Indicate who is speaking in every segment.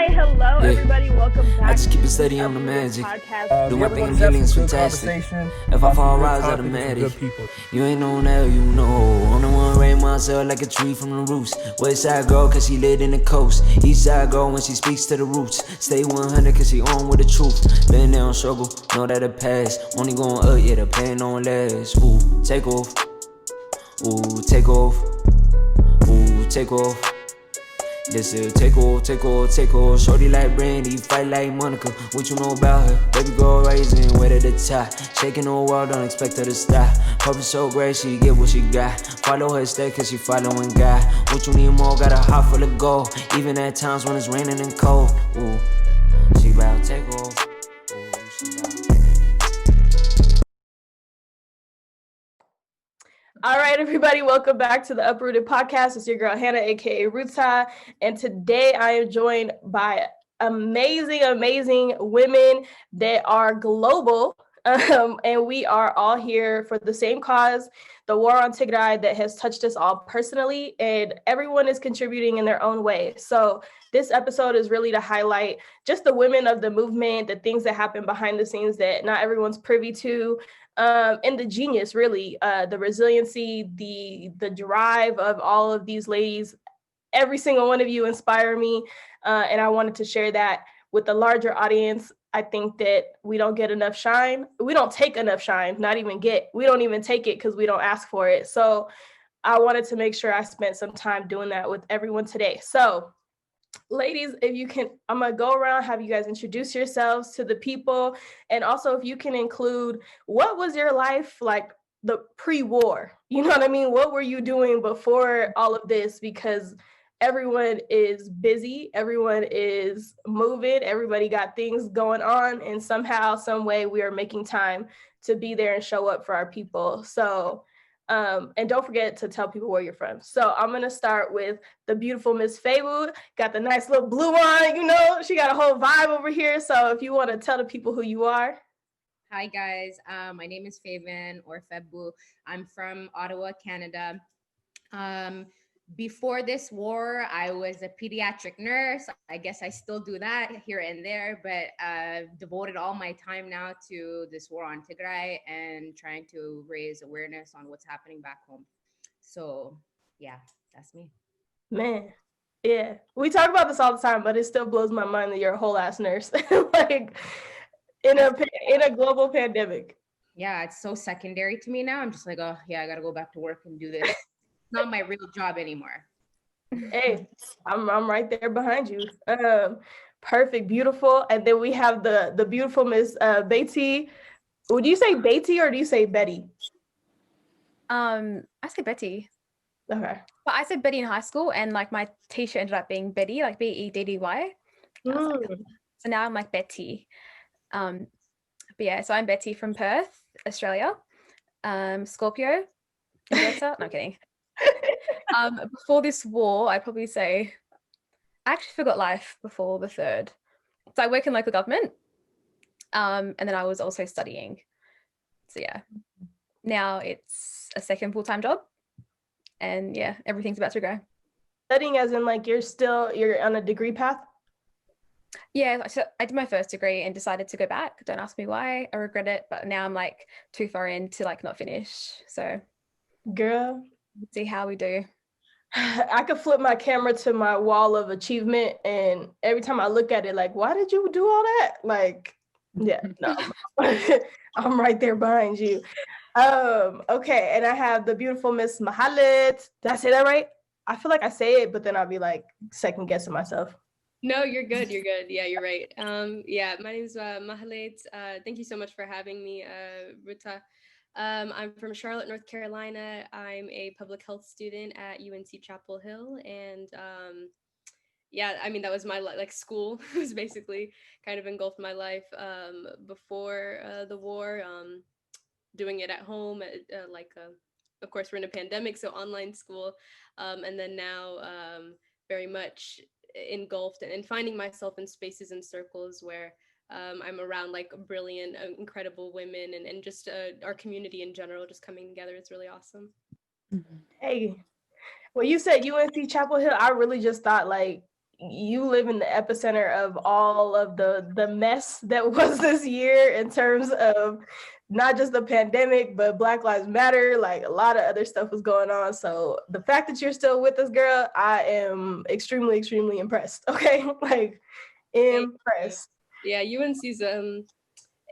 Speaker 1: Hello, everybody. Welcome back.
Speaker 2: I just keep it steady on the magic.
Speaker 1: Podcast.
Speaker 2: Do my thing in healing's fantastic. If I fall, rise automatic. You ain't know now, you know. I'm the one raise myself like a tree from the roots. West side girl, cause she lit in the coast. East side girl when she speaks to the roots. Stay 100 cause she on with the truth. Been there on struggle, know that it pass. Only going up, yeah, the pain don't last. Ooh, take off. Ooh, take off. Ooh, take off. This is take off. Shorty like Brandy, fight like Monica. What you know about her? Baby girl rising, way to the top. Shaking the world, don't expect her to stop. Purpose so great, she get what she got. Follow her step, cause she following God. What you need more, got a heart full of gold. Even at times when it's raining and cold. Ooh, she bout take off. Ooh, she bout.
Speaker 1: All right, everybody, welcome back to the Uprooted Podcast. It's your girl, Hannah, aka Ruta. And today I am joined by amazing women that are global. And we are all here for the same cause, the war on Tigray that has touched us all personally, and everyone is contributing in their own way. So this episode is really to highlight just the women of the movement, the things that happen behind the scenes that not everyone's privy to. And the genius, really, the resiliency, the drive of all of these ladies. Every single one of you inspire me, and I wanted to share that with the larger audience. I think that we don't get enough shine. We don't take enough shine, not even get. We don't even take it because we don't ask for it. So I wanted to make sure I spent some time doing that with everyone today. So ladies, if you can, I'm gonna go around, have you guys introduce yourselves to the people, and also if you can include what was your life like the pre-war, you know what I mean? What were you doing before all of this? Because everyone is busy, everyone is moving, everybody got things going on, and somehow, some way, we are making time to be there and show up for our people. So and don't forget to tell people where you're from. So I'm gonna start with the beautiful Miss Feben. Got the nice little blue on, you know, she got a whole vibe over here. So if you want to tell the people who you are.
Speaker 3: Hi guys, my name is Feben or Febu. I'm from Ottawa, Canada. Before this war, I was a pediatric nurse. I guess I still do that here and there, but I've devoted all my time now to this war on Tigray and trying to raise awareness on what's happening back home. So yeah, that's me.
Speaker 1: Man, yeah, we talk about this all the time, but it still blows my mind that you're a whole ass nurse, like in a global pandemic.
Speaker 3: Yeah, it's so secondary to me now. I'm just like, oh yeah, I gotta go back to work and do this. Not my real job anymore.
Speaker 1: Hey, I'm right there behind you. Perfect, beautiful. And then we have the beautiful Miss Betty. Would you say Betty or do you say Betty?
Speaker 4: I say Betty.
Speaker 1: Okay.
Speaker 4: But I said Betty in high school, and like my t-shirt ended up being Betty, like Beddy. So now I'm like Betty. But yeah, so I'm Betty from Perth, Australia. Scorpio. No, I'm kidding. Before this war, I'd probably say I actually forgot life before the third. So I work in local government. And then I was also studying. So yeah. Now it's a second full-time job. And yeah, everything's about to go.
Speaker 1: Studying as in like you're on a degree path?
Speaker 4: Yeah, so I did my first degree and decided to go back. Don't ask me why, I regret it, but now I'm like too far in to like not finish. So
Speaker 1: girl,
Speaker 4: let's see how we do.
Speaker 1: I could flip my camera to my wall of achievement, and every time I look at it, like, why did you do all that? Like, yeah, no, I'm right there behind you. Okay, and I have the beautiful Miss Mahlet. Did I say that right? I feel like I say it, but then I'll be like second guessing myself.
Speaker 5: No, you're good. Yeah, you're right. Yeah, my name's Mahlet. Thank you so much for having me, Ruta. I'm from Charlotte, North Carolina. I'm a public health student at UNC Chapel Hill, and yeah, I mean that was my like school was basically kind of engulfed my life before the war. Doing it at home, of course we're in a pandemic, so online school, and then now very much engulfed and finding myself in spaces and circles where I'm around like brilliant, incredible women and just our community in general just coming together. It's really awesome.
Speaker 1: Hey, well, you said UNC Chapel Hill. I really just thought like you live in the epicenter of all of the mess that was this year in terms of not just the pandemic, but Black Lives Matter. Like, a lot of other stuff was going on. So the fact that you're still with us, girl, I am extremely, extremely impressed. Okay, like, impressed.
Speaker 5: Yeah, UNC's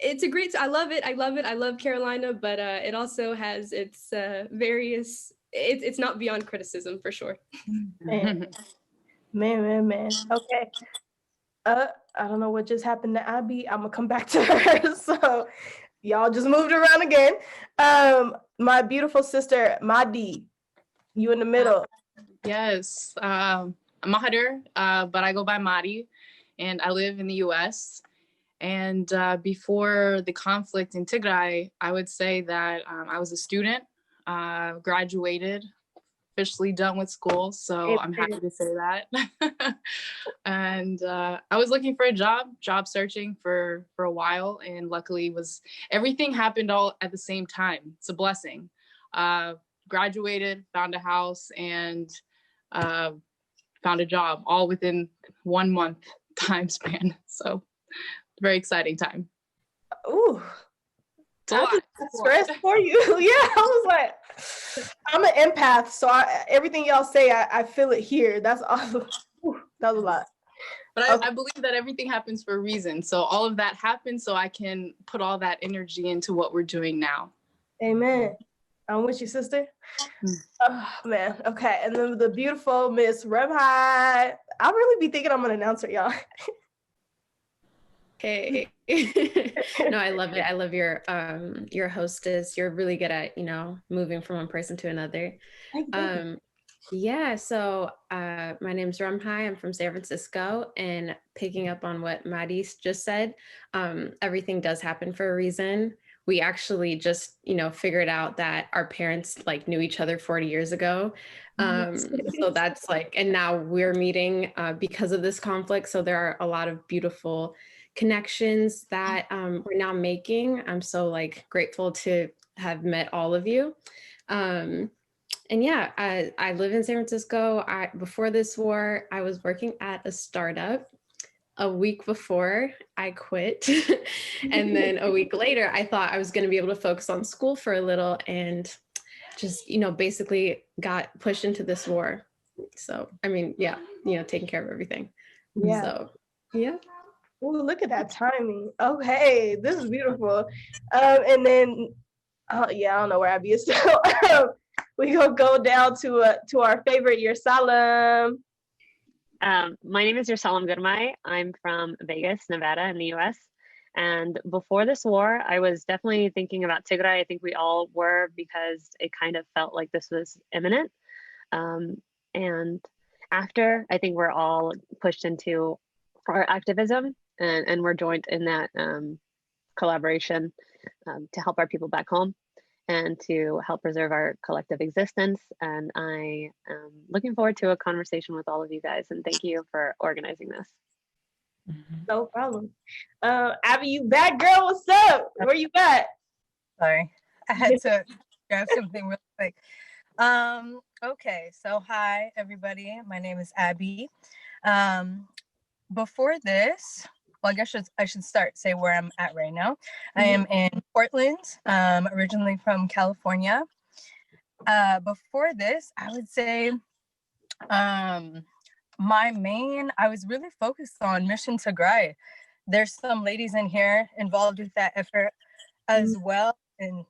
Speaker 5: it's a great. I love it. I love it. I love Carolina, but it also has its various. It's not beyond criticism for sure.
Speaker 1: Man. Okay. I don't know what just happened to Abby. I'm gonna come back to her. So y'all just moved around again. My beautiful sister, Madi, you in the middle.
Speaker 6: Yes, I'm Mahadir, but I go by Madi, and I live in the U.S. And before the conflict in Tigray, I would say that I was a student, graduated, officially done with school, so I'm happy to say that. And I was looking for a job searching for a while, and luckily everything happened all at the same time. It's a blessing. Graduated, found a house, and found a job all within 1 month time span. So very exciting time.
Speaker 1: Ooh, I stressed for you. Yeah, I was like, I'm an empath, so everything y'all say, I feel it here. That's awesome. That was a lot.
Speaker 6: But I believe that everything happens for a reason. So all of that happened so I can put all that energy into what we're doing now.
Speaker 1: Amen. I'm with you, sister. Oh, man. Okay. And then the beautiful Miss Remhai. I'll really be thinking I'm an announcer, y'all.
Speaker 7: Hey. No, I love it. I love your hostess. You're really good at, moving from one person to another. Yeah, so my name's Remhai. I'm from San Francisco, and picking up on what Madis just said, everything does happen for a reason. We actually just, figured out that our parents knew each other 40 years ago. So that's and now we're meeting because of this conflict. So there are a lot of beautiful connections that we're now making. I'm so grateful to have met all of you. And yeah, I live in San Francisco. Before this war, I was working at a startup. A week before, I quit. And then a week later, I thought I was going to be able to focus on school for a little, and just, basically got pushed into this war. So, I mean, yeah, taking care of everything.
Speaker 1: Yeah.
Speaker 7: So, yeah.
Speaker 1: Oh, look at that timing. Okay, this is beautiful. And then, yeah, I don't know where Abby is still. We gonna go down to our favorite, Yersalam.
Speaker 8: My name is Yersalam Gurmai. I'm from Vegas, Nevada, in the U.S. And before this war, I was definitely thinking about Tigray. I think we all were, because it kind of felt like this was imminent. And after, I think we're all pushed into our activism, and we're joined in that collaboration to help our people back home and to help preserve our collective existence. And I am looking forward to a conversation with all of you guys, and thank you for organizing this.
Speaker 1: No problem. Abby, you back, girl? What's up? Where you at?
Speaker 9: Sorry, I had to grab something real quick. Okay, so hi everybody. My name is Abby. Before this, well, I guess I should say where I'm at right now. I am in Portland, originally from California. Before this, I would say I was really focused on Mission Tigray. There's some ladies in here involved with that effort as well. And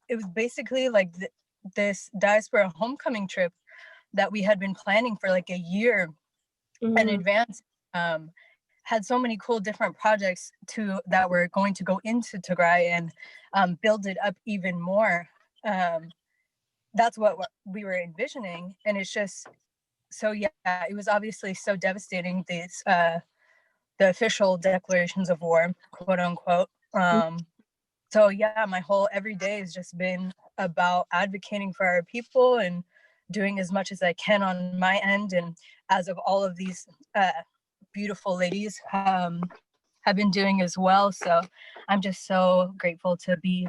Speaker 9: it was basically this diaspora homecoming trip that we had been planning for a year in advance. Had so many cool different projects that were going to go into Tigray and build it up even more. That's what we were envisioning, and it's just so it was obviously so devastating, these the official declarations of war, quote unquote. So yeah, my whole every day has just been about advocating for our people and doing as much as I can on my end, and as of all of these beautiful ladies have been doing as well. So I'm just so grateful to be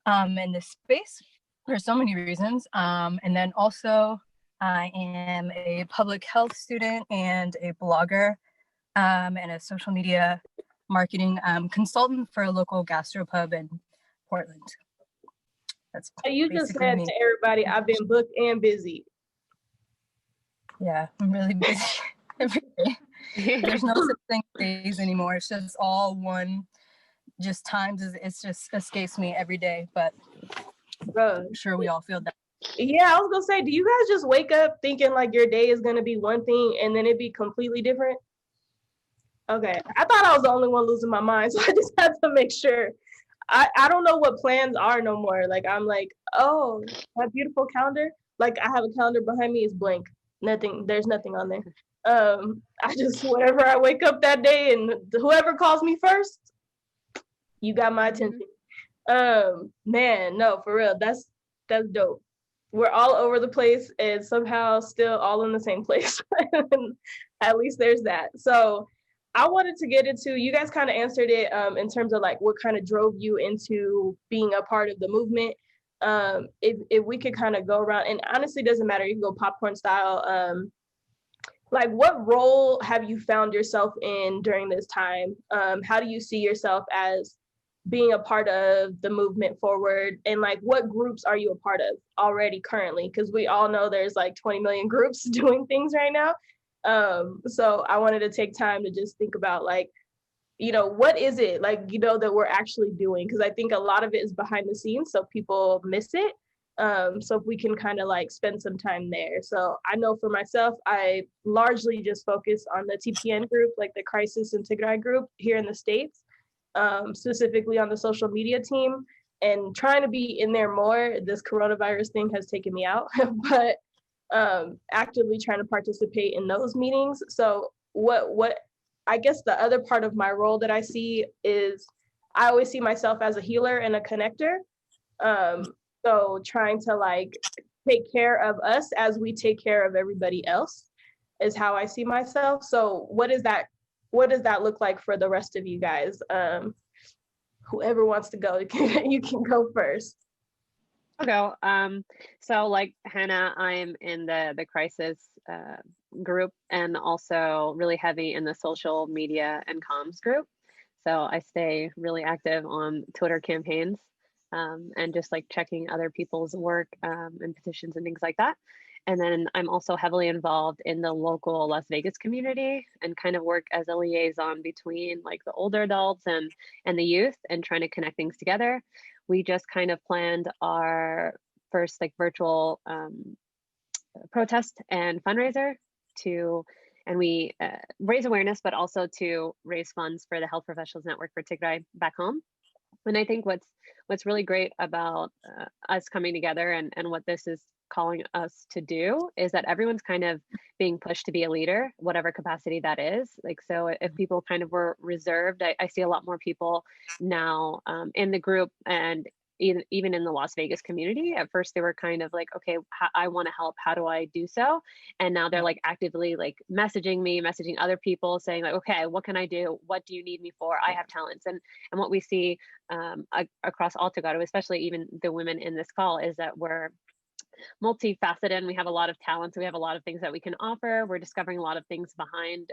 Speaker 9: in this space for so many reasons. And then also I am a public health student and a blogger and a social media marketing consultant for a local gastropub in Portland. That's
Speaker 1: you just said to everybody, I've been booked and busy.
Speaker 9: Yeah, I'm really busy every day. There's no such thing as days anymore. It's just all one, just times. It's just escapes me every day, but I'm sure we all feel that.
Speaker 1: Yeah, I was gonna say, do you guys just wake up thinking like your day is gonna be one thing and then it be completely different? Okay, I thought I was the only one losing my mind, so I just had to make sure. I don't know what plans are no more. Like I'm like, oh, that beautiful calendar. Like I have a calendar behind me, is blank. Nothing. There's nothing on there. I just whenever I wake up that day and whoever calls me first, you got my attention. Man, no, for real, that's dope. We're all over the place and somehow still all in the same place. At least there's that. So I wanted to get into, you guys kind of answered it in terms of like what kind of drove you into being a part of the movement. If we could kind of go around, and honestly doesn't matter, you can go popcorn style. Like what role have you found yourself in during this time? How do you see yourself as being a part of the movement forward, and like what groups are you a part of already currently? Because we all know there's like 20 million groups doing things right now. So I wanted to take time to just think about like, you know, what is it like, you know, that we're actually doing? Because I think a lot of it is behind the scenes, so people miss it. So if we can kind of like spend some time there. So I know for myself, I largely just focus on the TPN group, like the Crisis in Tigray group here in the States. Specifically on the social media team, and trying to be in there more. This coronavirus thing has taken me out, but actively trying to participate in those meetings. So what I guess the other part of my role that I see is I always see myself as a healer and a connector. So trying to like take care of us as we take care of everybody else is how I see myself. So what does that look like for the rest of you guys? Whoever wants to go, you can go first.
Speaker 8: I'll go. So like Hannah, I'm in the crisis group, and also really heavy in the social media and comms group. So I stay really active on Twitter campaigns and just like checking other people's work and petitions and things like that. And then I'm also heavily involved in the local Las Vegas community and kind of work as a liaison between like the older adults and the youth, and trying to connect things together. We just kind of planned our first like virtual protest and fundraiser and we raise awareness, but also to raise funds for the Health Professionals Network for Tigray back home. And I think what's really great about us coming together and what this is calling us to do is that everyone's kind of being pushed to be a leader, whatever capacity that is. Like, so if people kind of were reserved, I see a lot more people now in the group, and even in the Las Vegas community. At first they were kind of like, okay, I want to help, how do I do so? And now they're like actively like messaging other people saying like, okay, what can I do? What do you need me for? I have talents. And what we see across all Togato, especially even the women in this call, is that we're multifaceted and we have a lot of talents. We have a lot of things that we can offer. We're discovering a lot of things behind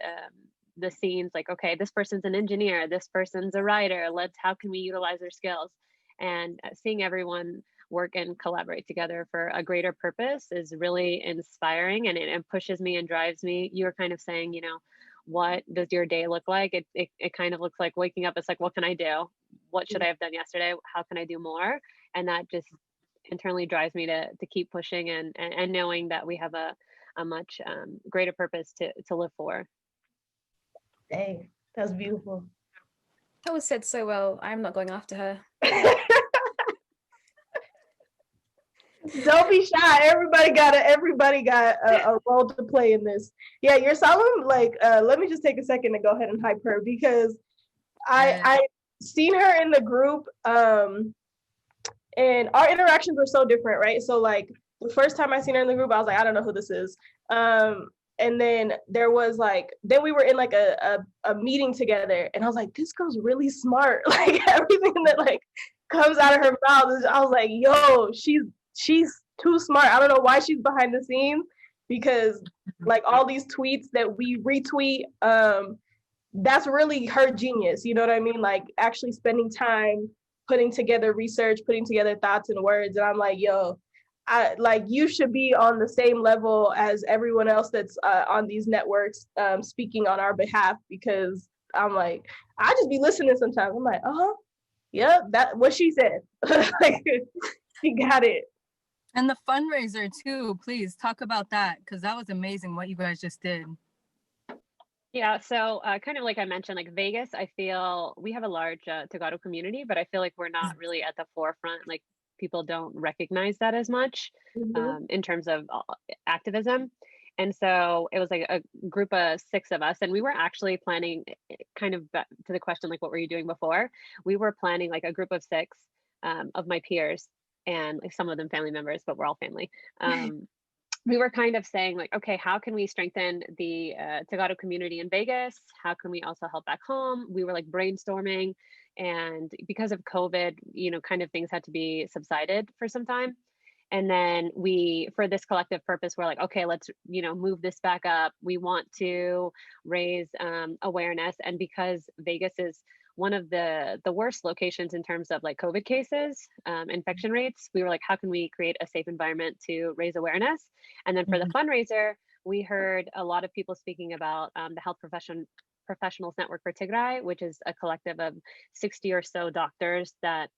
Speaker 8: the scenes, like, okay, this person's an engineer, this person's a writer, how can we utilize their skills? And seeing everyone work and collaborate together for a greater purpose is really inspiring, and it pushes me and drives me. You were kind of saying, you know, what does your day look like? It kind of looks like waking up, it's like, what can I do? What should I have done yesterday? How can I do more? And that just internally drives me to keep pushing and knowing that we have a much greater purpose to live for.
Speaker 1: Dang, that's beautiful.
Speaker 4: That was said so well. I'm not going after her.
Speaker 1: Don't be shy. Everybody got a role to play in this. Yeah, you're solemn. Like, let me just take a second to go ahead and hype her, because I seen her in the group, and our interactions were so different, right? So like the first time I seen her in the group, I was like, I don't know who this is. And then there was like, then we were in like a meeting together, and I was like, this girl's really smart. Like everything that like comes out of her mouth, I was like, yo, she's too smart. I don't know why she's behind the scenes, because like all these tweets that we retweet, that's really her genius. You know what I mean? Like actually spending time putting together research, putting together thoughts and words. And I'm like, yo, you should be on the same level as everyone else that's on these networks speaking on our behalf, because I'm like, I just be listening sometimes. I'm like, yeah, that what she said. Like, she got it.
Speaker 9: And the fundraiser too, please talk about that, because that was amazing what you guys just did.
Speaker 8: Yeah, so kind of like I mentioned, like Vegas, I feel we have a large Tagaro community, but I feel like we're not really at the forefront. Like people don't recognize that as much in terms of activism. And so it was like a group of 6 of us, and we were actually planning, kind of to the question, like, what were you doing before? We were planning like a group of 6 of my peers, and like some of them family members, but we're all family. We were kind of saying like, okay, how can we strengthen the Tagaro community in Vegas? How can we also help back home? We were like brainstorming, and because of COVID, you know, kind of things had to be subsided for some time. And then we, for this collective purpose, we're like, okay, let's, you know, move this back up. We want to raise awareness. And because Vegas is one of the worst locations in terms of like COVID cases, infection rates, we were like, how can we create a safe environment to raise awareness? And then for the fundraiser, we heard a lot of people speaking about the Health Professionals Network for Tigray, which is a collective of 60 or so doctors that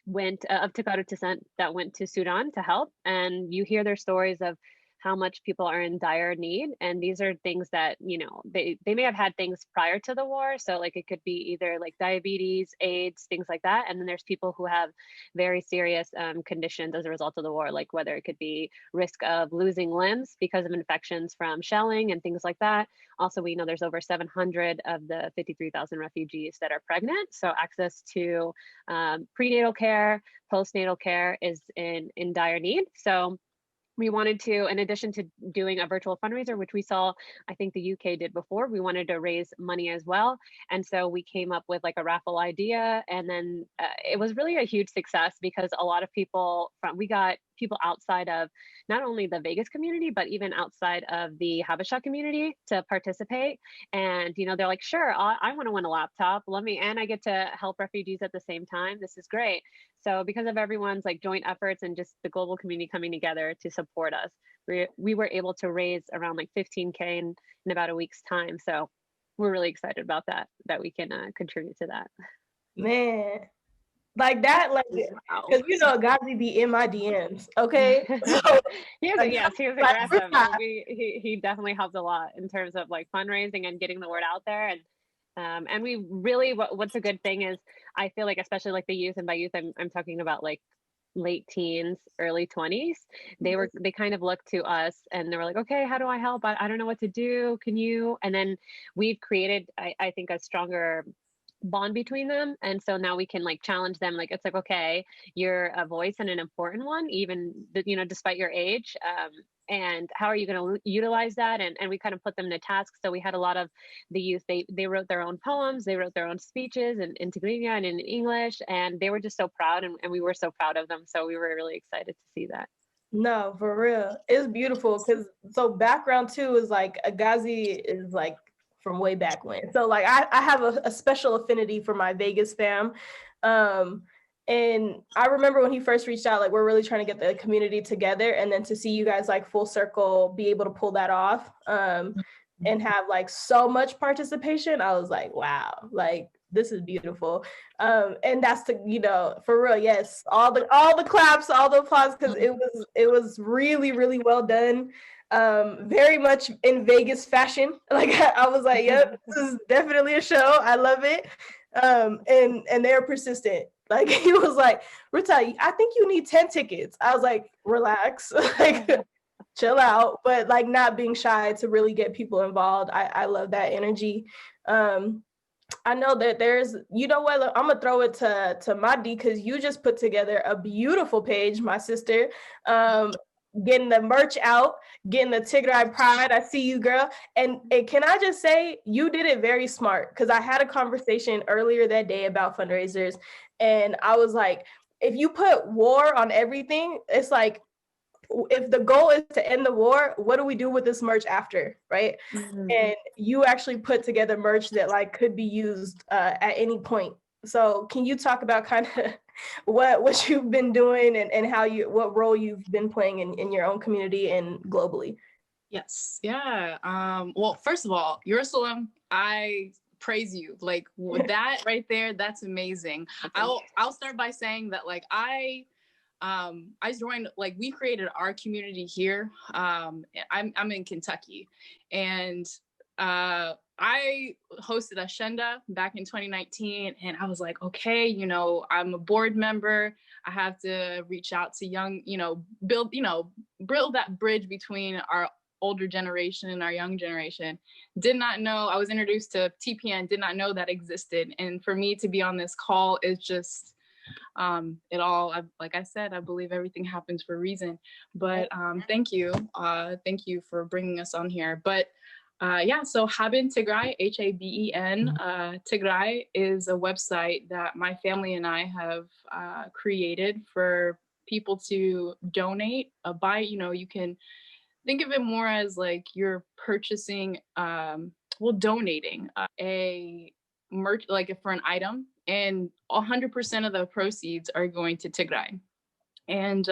Speaker 8: went of Tagaro descent that went to Sudan to help. And you hear their stories of how much people are in dire need. And these are things that, you know, they may have had things prior to the war. So like it could be either like diabetes, AIDS, things like that. And then there's people who have very serious conditions as a result of the war, like whether it could be risk of losing limbs because of infections from shelling and things like that. Also, we know there's over 700 of the 53,000 refugees that are pregnant. So access to prenatal care, postnatal care is in dire need. So we wanted to, in addition to doing a virtual fundraiser, which we saw, I think the UK did before, we wanted to raise money as well. And so we came up with like a raffle idea. And then it was really a huge success because a lot of people we got people outside of not only the Vegas community, but even outside of the Habesha community to participate. And, you know, they're like, sure, I want to win a laptop. And I get to help refugees at the same time. This is great. So because of everyone's like joint efforts and just the global community coming together to support us, we were able to raise around like 15K in about a week's time. So we're really excited about that we can contribute to that.
Speaker 1: Man, like that, like, because you know, Ghazi be in my DMs, okay? So,
Speaker 8: he was aggressive. He definitely helped a lot in terms of like fundraising and getting the word out there. And we really, what's a good thing is, I feel like, especially like the youth, and by youth, I'm talking about like late teens, early 20s, they kind of looked to us and they were like, okay, how do I help? I don't know what to do. Can you? And then we've created, I think, a stronger bond between them. And so now we can like challenge them. Like, it's like, okay, you're a voice and an important one, even, you know, despite your age. And how are you going to utilize that? And we kind of put them to tasks. So we had a lot of the youth, they wrote their own poems, they wrote their own speeches in Tigrinya and in English, and they were just so proud, and we were so proud of them. So we were really excited to see that.
Speaker 1: No, for real. It's beautiful because so background too is like Ghazi is like from way back when. So like I have a special affinity for my Vegas fam. And I remember when he first reached out, like we're really trying to get the community together, and then to see you guys like full circle be able to pull that off and have like so much participation, I was like, wow, like this is beautiful. And that's the, you know, for real, yes, all the claps, all the applause, because it was really, really well done. Very much in Vegas fashion. Like I was like, yep, this is definitely a show. I love it. And they're persistent. Like he was like, Rita, I think you need 10 tickets. I was like, relax, like chill out, but like not being shy to really get people involved. I love that energy. I know that there's, you know what, I'm gonna throw it to Madi, because you just put together a beautiful page, my sister. Getting the merch out, getting the Tigray pride. I see you, girl. And can I just say, you did it very smart, because I had a conversation earlier that day about fundraisers, and I was like, if you put war on everything, it's like if the goal is to end the war, what do we do with this merch after, right? And you actually put together merch that like could be used at any point. So can you talk about kind of what you've been doing and how what role you've been playing in your own community and globally?
Speaker 6: Yes. Yeah. Well, first of all, Jerusalem, I praise you. Like with that right there, that's amazing. I'll start by saying that like I joined, like we created our community here. I'm in Kentucky, and I hosted Ashenda back in 2019, and I was like, okay, you know, I'm a board member. I have to reach out to young, build that bridge between our older generation and our young generation. Did not know, I was introduced to TPN, did not know that existed. And for me to be on this call is just, like I said, I believe everything happens for a reason. But thank you for bringing us on here. But yeah, so Feben Tigray, H-A-B-E-N, Tigray is a website that my family and I have created for people to donate, buy. You can think of it more as like you're purchasing, donating a merch, like for an item, and 100% of the proceeds are going to Tigray. And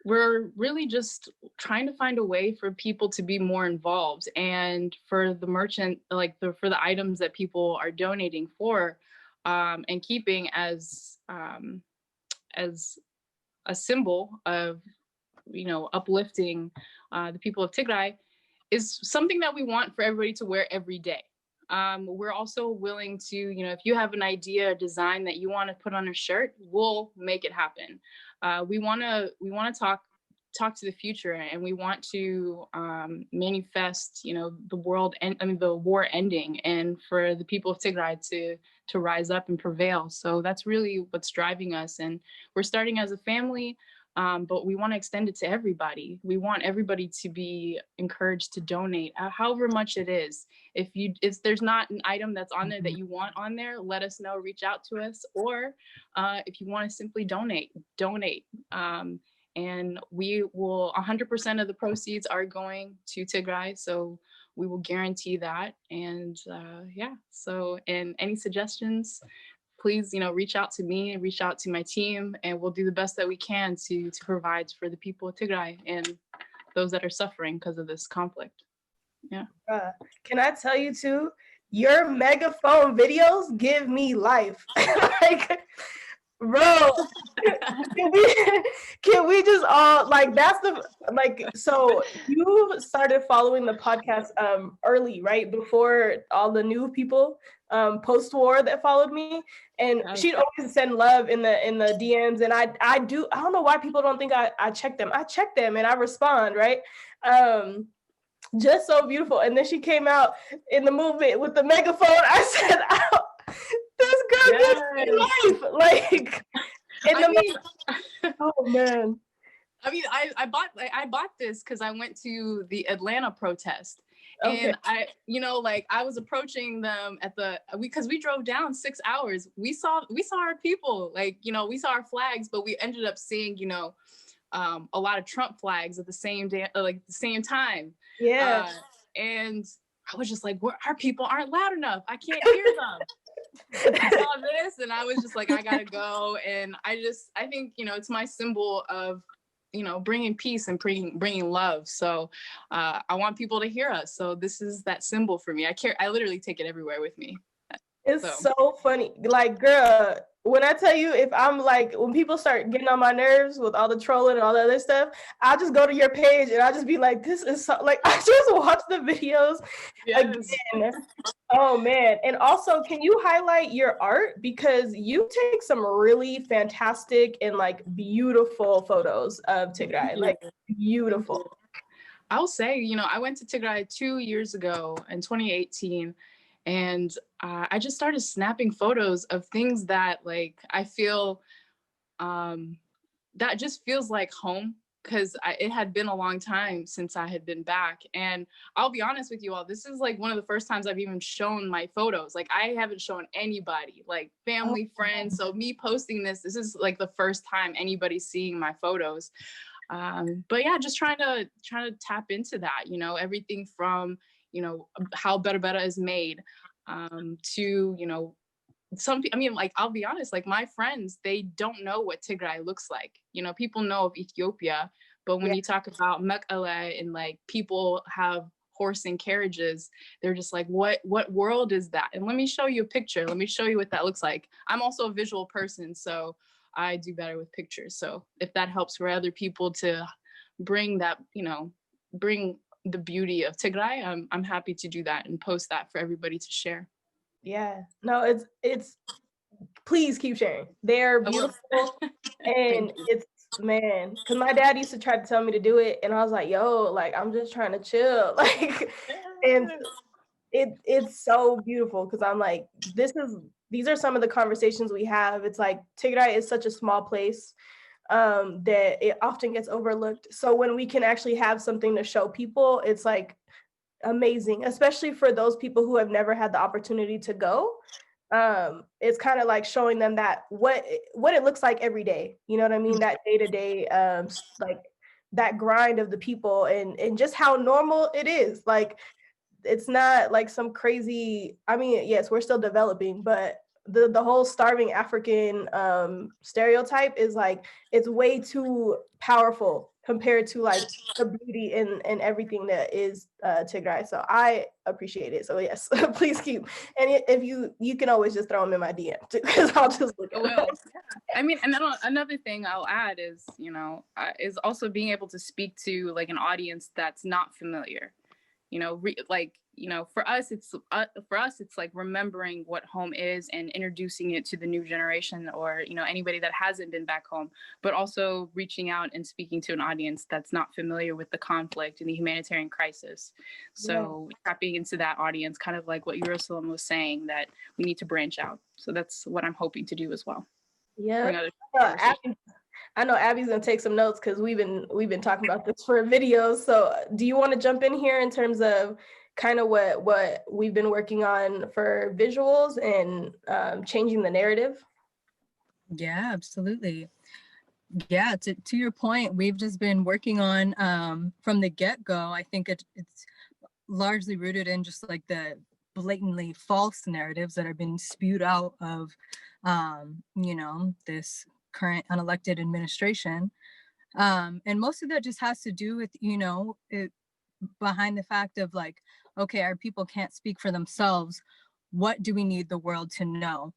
Speaker 6: we're really just trying to find a way for people to be more involved, and for the merchant, like for the items that people are donating for, and keeping as a symbol of, uplifting the people of Tigray, is something that we want for everybody to wear every day. We're also willing to, if you have an idea, a design that you want to put on a shirt, we'll make it happen. We want to talk to the future, and we want to manifest, the war ending, and for the people of Tigray to rise up and prevail. So that's really what's driving us. And we're starting as a family. But we want to extend it to everybody. We want everybody to be encouraged to donate, however much it is. If there's not an item that's on there that you want on there, let us know, reach out to us. Or if you want to simply donate. And we will, 100% of the proceeds are going to Tigray. So we will guarantee that. And yeah, so, and any suggestions, please, reach out to me and reach out to my team, and we'll do the best that we can to provide for the people of Tigray and those that are suffering because of this conflict. Yeah.
Speaker 1: Can I tell you too, your megaphone videos give me life. Like, bro, can we just all, like, that's the, like, so you started following the podcast early, right? Before all the new people post-war that followed me, and she'd always send love in the DMs, and I don't know why people don't think I check them. I check them and I respond, right? Just so beautiful. And then she came out in the movement with the megaphone. I said, oh, this girl gives me life. Like, oh man.
Speaker 6: I mean, I bought this because I went to the Atlanta protest. And I was approaching them because we drove down 6 hours. We saw our people, like, we saw our flags, but we ended up seeing, a lot of Trump flags at the same day, like the same time.
Speaker 1: Yeah.
Speaker 6: And I was just like, our people aren't loud enough. I can't hear them. I saw this and I was just like, I gotta go. And I think, it's my symbol of, bringing peace and bringing love. So I want people to hear us. So this is that symbol for me. I literally take it everywhere with me.
Speaker 1: It's so funny. Like, girl, when I tell you, if I'm like, when people start getting on my nerves with all the trolling and all the other stuff, I'll just go to your page and I'll just be like, this is so, like, I just watch the videos again. Oh man. And also, can you highlight your art? Because you take some really fantastic and like beautiful photos of Tigray, like beautiful.
Speaker 6: I'll say, I went to Tigray 2 years ago in 2018. And I just started snapping photos of things that, like, I feel that just feels like home, because it had been a long time since I had been back. And I'll be honest with you all, this is like one of the first times I've even shown my photos. Like, I haven't shown anybody, like family, friends. So me posting this is like the first time anybody's seeing my photos. But yeah, just trying to tap into that, everything from, how beta is made, to, like, I'll be honest, like my friends, they don't know what Tigray looks like. People know of Ethiopia, but when you talk about Mekelle and like people have horse and carriages, they're just like, what world is that? And let me show you a picture. Let me show you what that looks like. I'm also a visual person, so I do better with pictures. So if that helps for other people to bring that, bring the beauty of Tigray, I'm happy to do that and post that for everybody to share.
Speaker 1: Yeah, no, it's please keep sharing. They're beautiful. And it's, man, because my dad used to try to tell me to do it, and I was like, yo, like, I'm just trying to chill. Like, and it's so beautiful because I'm like, these are some of the conversations we have. It's like Tigray is such a small place that it often gets overlooked. So when we can actually have something to show people, it's like amazing, especially for those people who have never had the opportunity to go. It's kind of like showing them that what it looks like every day, you know what I mean, that day-to-day like that grind of the people, and just how normal it is. Like, it's not like some crazy, I mean, yes, we're still developing, but the whole starving African stereotype is like, it's way too powerful compared to like the beauty and everything that is Tigray. So I appreciate it. So yes, please keep. And if you can always just throw them in my DM because I'll just look at them.
Speaker 6: I mean, and then another thing I'll add is, is also being able to speak to like an audience that's not familiar. For us, it's like remembering what home is and introducing it to the new generation, or, anybody that hasn't been back home, but also reaching out and speaking to an audience that's not familiar with the conflict and the humanitarian crisis. So tapping into that audience, kind of like what Jerusalem was saying, that we need to branch out. So that's what I'm hoping to do as well.
Speaker 1: Yeah. I know Abby's gonna take some notes because we've been talking about this for videos. So do you want to jump in here in terms of kind of what we've been working on for visuals and changing the narrative?
Speaker 9: Yeah, absolutely. Yeah, to your point, we've just been working on from the get-go. I think it's largely rooted in just like the blatantly false narratives that have been spewed out of this current unelected administration, and most of that just has to do with it, behind the fact of like, okay, our people can't speak for themselves. What do we need the world to know?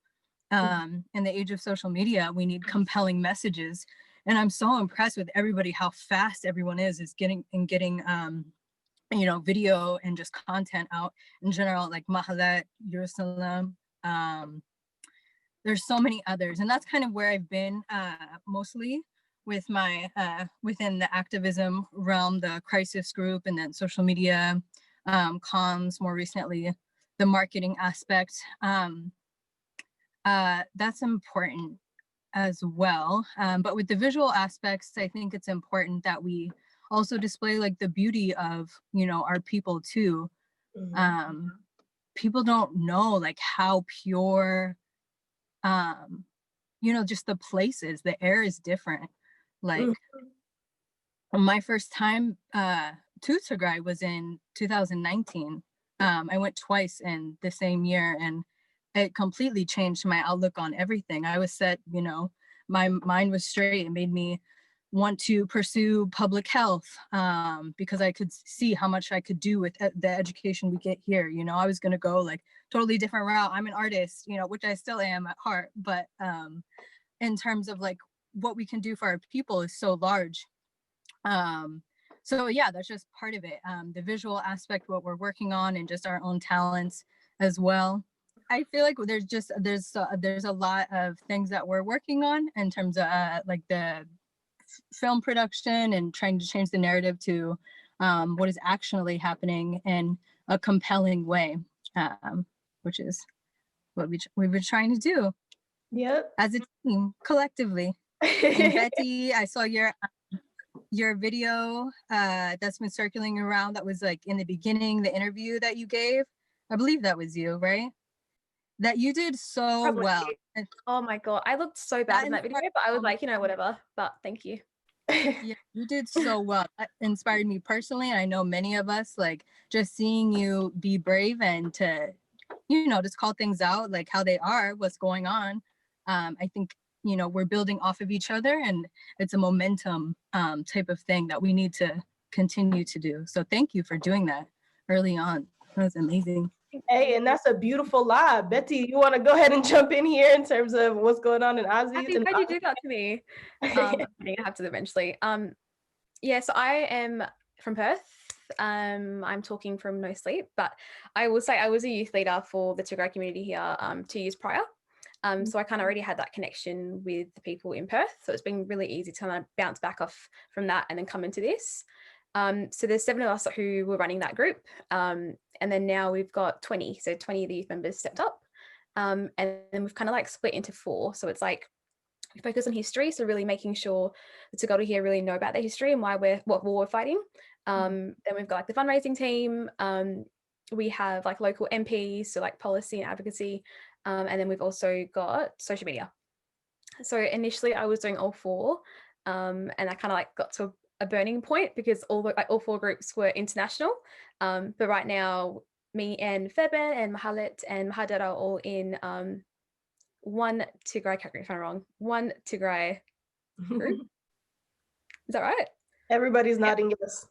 Speaker 9: In the age of social media, we need compelling messages, and I'm so impressed with everybody, how fast everyone is getting video and just content out in general, like Mahlet, Jerusalem. There's so many others, and that's kind of where I've been mostly with my within the activism realm, the crisis group, and then social media, comms, more recently the marketing aspect. That's important as well, but with the visual aspects, I think it's important that we also display like the beauty of our people too. People don't know like how pure just the places, the air is different. Like my first time to Tigray was in 2019. I went twice in the same year, and it completely changed my outlook on everything. I was set, my mind was straight. It made me want to pursue public health because I could see how much I could do with the education we get here. I was going to go like totally different route. I'm an artist, which I still am at heart, but in terms of like what we can do for our people is so large. So yeah, that's just part of it. The visual aspect, what we're working on, and just our own talents as well. I feel like there's a lot of things that we're working on in terms of like the film production and trying to change the narrative to what is actually happening in a compelling way, which is what we've been trying to do.
Speaker 1: Yep.
Speaker 9: As a team, collectively. And Betty, I saw your video that's been circulating around, that was like in the beginning, the interview that you gave. I believe that was you, right? That you did so
Speaker 4: Probably.
Speaker 9: well.
Speaker 4: Oh my God, I looked so bad in that video, but I was like, whatever, but thank you.
Speaker 9: Yeah, you did so well. That inspired me personally. I know many of us, like just seeing you be brave and to, just call things out like how they are, what's going on. I think, we're building off of each other, and it's a momentum type of thing that we need to continue to do. So thank you for doing that early on. That was amazing.
Speaker 1: Hey, and that's a beautiful lie. Betty, you want to go ahead and jump in here in terms of what's going on in Ozzy?
Speaker 4: Why'd you do that to me? I'm gonna have to eventually. Yeah, so I am from Perth. I'm talking from no sleep, but I will say I was a youth leader for the Tigray community here 2 years prior. So I kind of already had that connection with the people in Perth. So it's been really easy to kind of bounce back off from that and then come into this. So there's 7 of us who were running that group. And then now we've got 20. So 20 of the youth members stepped up. And then we've kind of like split into 4. So it's like we focus on history. So really making sure the Tagore here really know about their history and what war we're fighting. Then we've got like the fundraising team. We have like local MPs, so like policy and advocacy. And then we've also got social media. So initially I was doing all 4. And I kind of like got to a burning point because all 4 groups were international. But right now, me and Feben and Mahlet and Mahadad are all in one Tigray, correct me if I'm wrong, one Tigray group. Is that right?
Speaker 1: Everybody's nodding yes.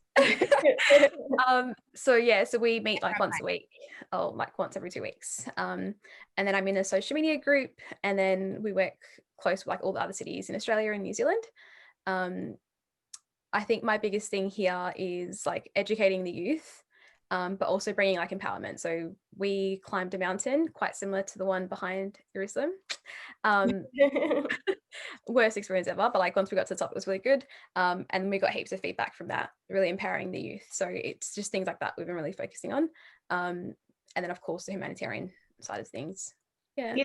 Speaker 4: So we meet like once a week, or like once every 2 weeks. And then I'm in a social media group, and then we work close with like all the other cities in Australia and New Zealand. I think my biggest thing here is like educating the youth, but also bringing like empowerment. So we climbed a mountain quite similar to the one behind Jerusalem. Worst experience ever, but like once we got to the top, it was really good. And we got heaps of feedback from that, really empowering the youth. So it's just things like that we've been really focusing on. And then of course the humanitarian side of things. Yeah.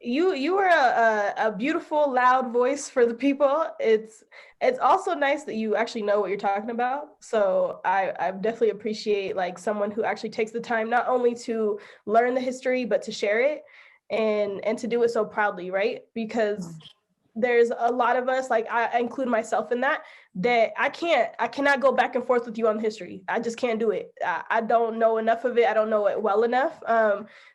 Speaker 1: You were a beautiful, loud voice for the people. It's also nice that you actually know what you're talking about. So I definitely appreciate like someone who actually takes the time not only to learn the history, but to share it and to do it so proudly, right? Because there's a lot of us, like I include myself in that I cannot go back and forth with you on history. I just can't do it. I don't know enough of it. I don't know it well enough.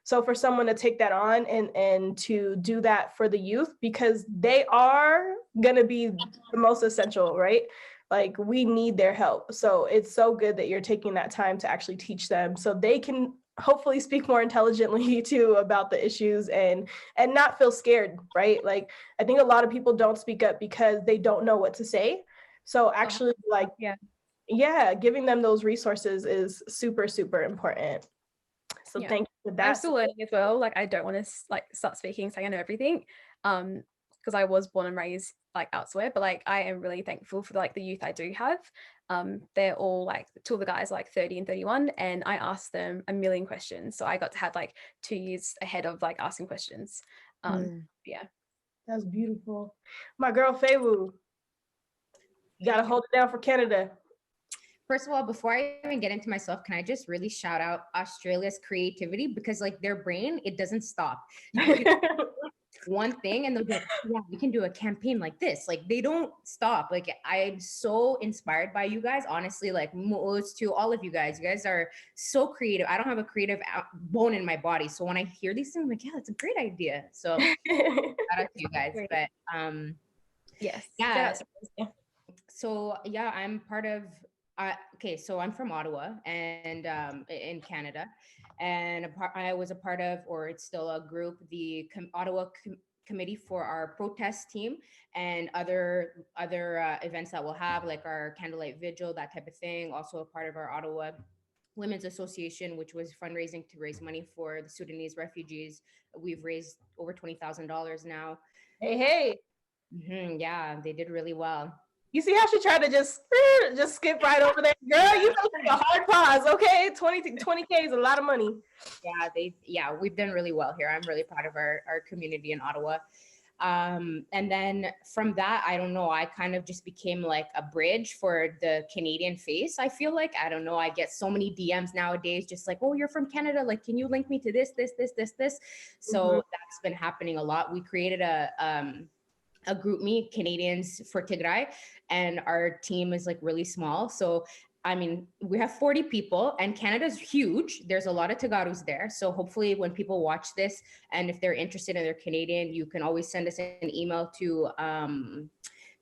Speaker 1: So for someone to take that on and to do that for the youth, because they are going to be the most essential, right? Like we need their help. So it's so good that you're taking that time to actually teach them so they can hopefully speak more intelligently too about the issues and not feel scared, right? Like I think a lot of people don't speak up because they don't know what to say. So actually giving them those resources is super, super important. So thank you for that.
Speaker 4: I'm still learning as well. Like I don't want to like start speaking saying I know everything. Because I was born and raised like elsewhere, but like I am really thankful for like the youth I do have. They're all like 2 of the guys are like 30 and 31, and I asked them a million questions. So I got to have like 2 years ahead of like asking questions. Yeah.
Speaker 1: That's beautiful. My girl Feben, you gotta hold it down for Canada.
Speaker 3: First of all, before I even get into myself, can I just really shout out Australia's creativity, because like their brain, it doesn't stop. One thing and they'll be like, yeah, we can do a campaign like this. Like they don't stop. Like I'm so inspired by you guys, honestly. Like most to all of you guys are so creative. I don't have a creative bone in my body, so when I hear these things, I'm like, yeah, that's a great idea. So shout out to you guys. But
Speaker 4: yes,
Speaker 3: yeah. So yeah, I'm part of so I'm from Ottawa and in Canada, and I was a part of, or it's still a group, the Ottawa committee for our protest team and other events that we'll have, like our candlelight vigil, that type of thing. Also a part of our Ottawa Women's Association, which was fundraising to raise money for the Sudanese refugees. We've raised over $20,000 now.
Speaker 1: Hey.
Speaker 3: Yeah, they did really well.
Speaker 1: You see how she tried to just skip right over there? Girl, you know, take a hard pause, okay? 20K is a lot of money.
Speaker 3: Yeah, we've done really well here. I'm really proud of our community in Ottawa. And then from that, I don't know, I kind of just became like a bridge for the Canadian face. I feel like, I don't know, I get so many DMs nowadays, just like, oh, you're from Canada. Like, can you link me to this? So that's been happening a lot. We created a a group me, Canadians for Tigray, and our team is like really small. So I mean, we have 40 people and Canada's huge. There's a lot of Tagarus there. So hopefully when people watch this and if they're interested and they're Canadian, you can always send us an email to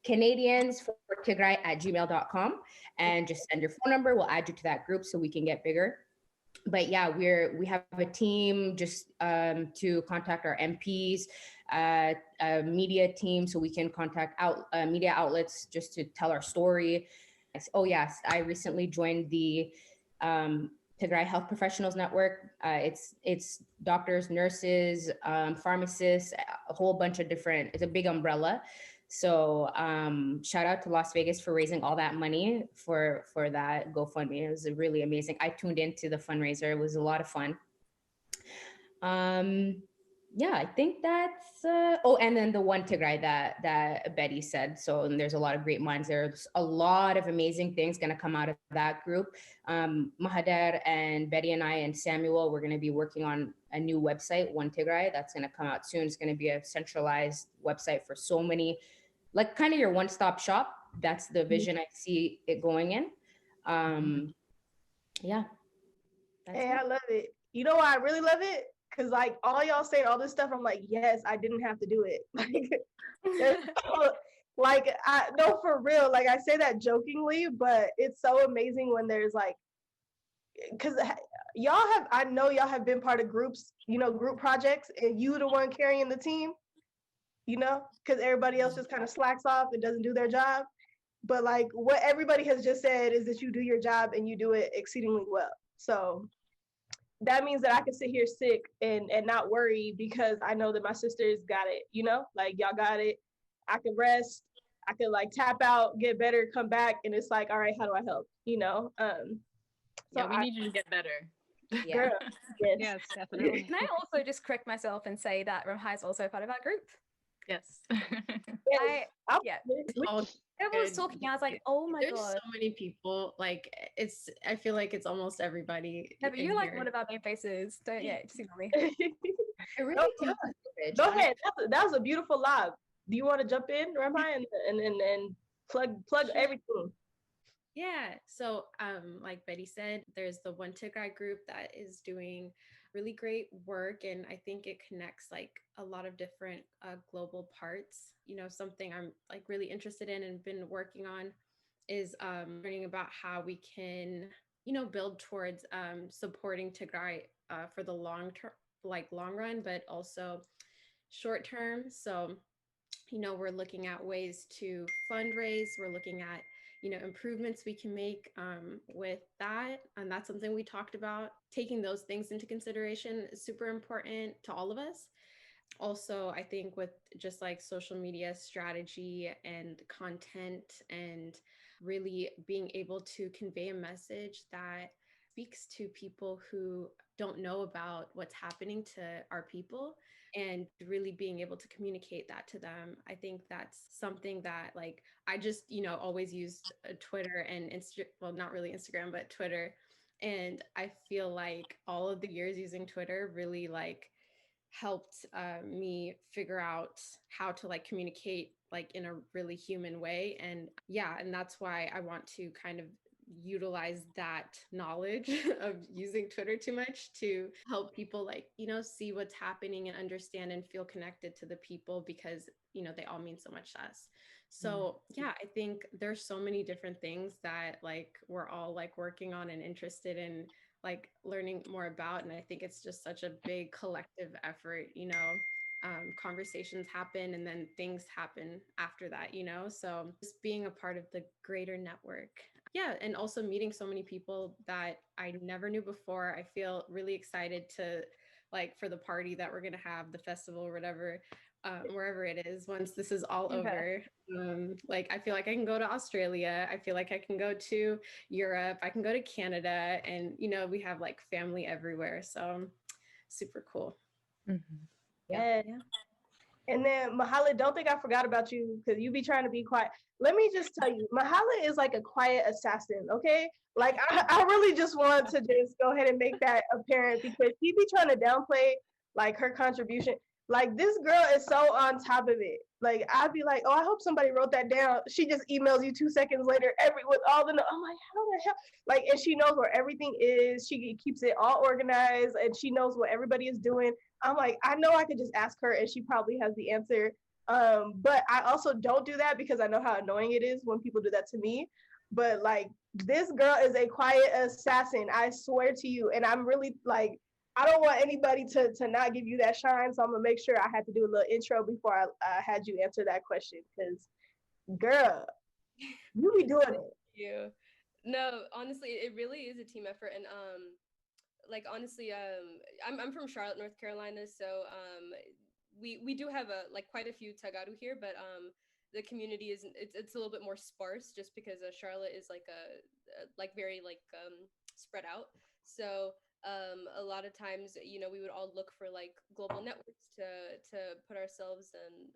Speaker 3: canadiansfortigray@gmail.com and just send your phone number. We'll add you to that group so we can get bigger. But yeah, we have a team just to contact our MPs, a media team, so we can contact media outlets just to tell our story. Oh yes, I recently joined the Tigray Health Professionals Network. It's doctors, nurses, pharmacists, a whole bunch of different. It's a big umbrella. So shout out to Las Vegas for raising all that money for that GoFundMe. It was really amazing. I tuned into the fundraiser. It was a lot of fun. Yeah, I think that's oh, and then the one Tigray that Betty said. So and there's a lot of great minds. There's a lot of amazing things going to come out of that group. Mahader and Betty and I and Samuel, we're going to be working on a new website, One Tigray, that's going to come out soon. It's going to be a centralized website for so many, like kind of your one-stop shop. That's the vision I see it going in. Yeah.
Speaker 1: Hey, I love it. You know why I really love it? Because like all y'all saying all this stuff, I'm like, yes, I didn't have to do it. Like I no, for real. Like I say that jokingly, but it's so amazing when there's like, because I know y'all have been part of groups, you know, group projects, and you the one carrying the team, you know, because everybody else just kind of slacks off and doesn't do their job. But like what everybody has just said is that you do your job and you do it exceedingly well. So that means that I can sit here sick and not worry because I know that my sisters got it, you know, like y'all got it. I can rest, I can like tap out, get better, come back. And it's like, all right, how do I help? You know? So
Speaker 6: yeah, we need you to get better.
Speaker 3: Yeah.
Speaker 1: Girl, yes.
Speaker 8: Yes, definitely.
Speaker 4: Can I also just correct myself and say that Remhai is also part of our group?
Speaker 6: Yes.
Speaker 4: Everyone was talking. I was like, "Oh my
Speaker 7: There's
Speaker 4: god!"
Speaker 7: so many people. Like I feel like it's almost everybody.
Speaker 4: No, but you're like
Speaker 7: here.
Speaker 4: one of our main faces. Don't just ignore me.
Speaker 3: It really
Speaker 1: Go ahead. That was a beautiful live. Do you want to jump in, Remhai, and plug everything?
Speaker 7: Yeah. So, like Betty said, there's the One Tigray group that is doing really great work, and I think it connects like a lot of different global parts. You know, something I'm like really interested in and been working on is learning about how we can, you know, build towards supporting Tigray for the long run, but also short term. So, you know, we're looking at ways to fundraise. We're looking at, you know, improvements we can make with that. And that's something we talked about. Taking those things into consideration is super important to all of us. Also, I think with just like social media strategy and content and really being able to convey a message that speaks to people who don't know about what's happening to our people and really being able to communicate that to them. I think that's something that like I just, you know, always used Twitter and well, not really Instagram, but Twitter. And I feel like all of the years using Twitter really like helped me figure out how to like communicate like in a really human way. And yeah, and that's why I want to kind of utilize that knowledge of using Twitter too much to help people like, you know, see what's happening and understand and feel connected to the people because, you know, they all mean so much to us. So yeah, I think there's so many different things that like we're all like working on and interested in like learning more about. And I think it's just such a big collective effort, you know. Conversations happen and then things happen after that, you know. So just being a part of the greater network. Yeah, and also meeting so many people that I never knew before. I feel really excited to like for the party that we're gonna have, the festival or whatever, wherever it is once this is all over. Like I feel like I can go to Australia, I feel like I can go to Europe, I can go to Canada, and you know, we have like family everywhere. So super cool.
Speaker 1: Yeah. And then Mahlet, don't think I forgot about you because you be trying to be quiet. Let me just tell you, Mahlet is like a quiet assassin, okay? Like I really just want to just go ahead and make that apparent because she be trying to downplay like her contribution. Like, this girl is so on top of it. Like, I'd be like, oh, I hope somebody wrote that down. She just emails you 2 seconds later, with all the, I'm like, how the hell? Like, and she knows where everything is. She keeps it all organized, and she knows what everybody is doing. I'm like, I know I could just ask her, and she probably has the answer. But I also don't do that because I know how annoying it is when people do that to me. But like, this girl is a quiet assassin, I swear to you. And I'm really like, I don't want anybody to not give you that shine. So I'm gonna make sure I had to do a little intro before I had you answer that question. Because, girl, you be doing it.
Speaker 5: You. No, honestly, it really is a team effort. And like, honestly, I'm from Charlotte, North Carolina. So we do have quite a few Tagaru here, but the community is it's a little bit more sparse just because Charlotte is like a very spread out. So a lot of times, we would all look for like global networks to put ourselves and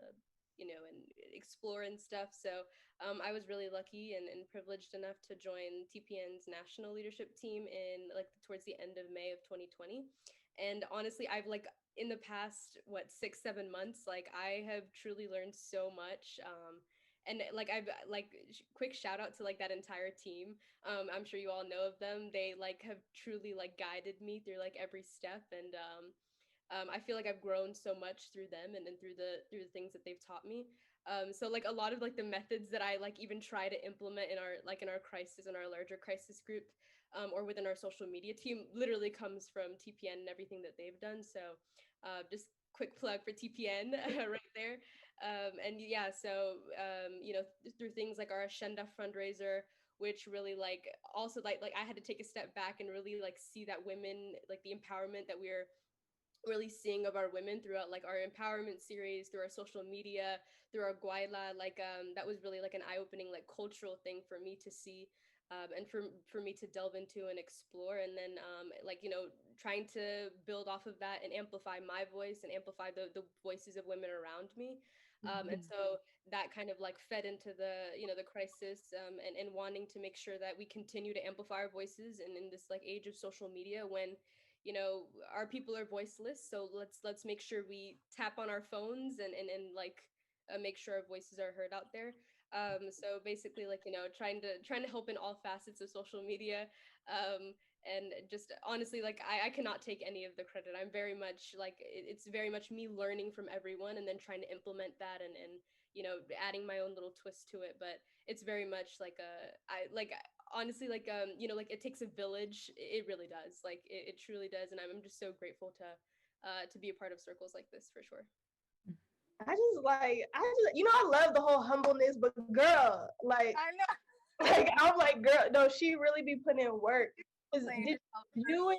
Speaker 5: explore and stuff. So I was really lucky and privileged enough to join TPN's national leadership team in towards the end of May of 2020. And honestly, I've in the past 6-7 months, I have truly learned so much. And I've quick shout out to that entire team. I'm sure you all know of them. They have truly guided me through every step, and I feel like I've grown so much through them and through the things that they've taught me. So a lot of the methods that I even try to implement in our crisis, in our larger crisis group, or within our social media team, literally comes from TPN and everything that they've done. So just quick plug for TPN right there. And yeah, so through things like our Ashenda fundraiser, which really also I had to take a step back and really see that women, the empowerment that we're really seeing of our women throughout our empowerment series, through our social media, through our guayla, that was really an eye-opening cultural thing for me to see, and for me to delve into and explore. And then trying to build off of that and amplify my voice and amplify the voices of women around me. And so that kind of fed into the crisis, and wanting to make sure that we continue to amplify our voices, and in this age of social media, when our people are voiceless. So let's make sure we tap on our phones and make sure our voices are heard out there. So basically trying to help in all facets of social media. And just honestly, I cannot take any of the credit. I'm very much it's very much me learning from everyone and then trying to implement that and adding my own little twist to it. But it's very much honestly, it takes a village. It really does. It truly does. And I'm just so grateful to be a part of circles like this, for sure.
Speaker 1: I love the whole humbleness, but girl, I know, I'm girl, no, she really be putting in work. You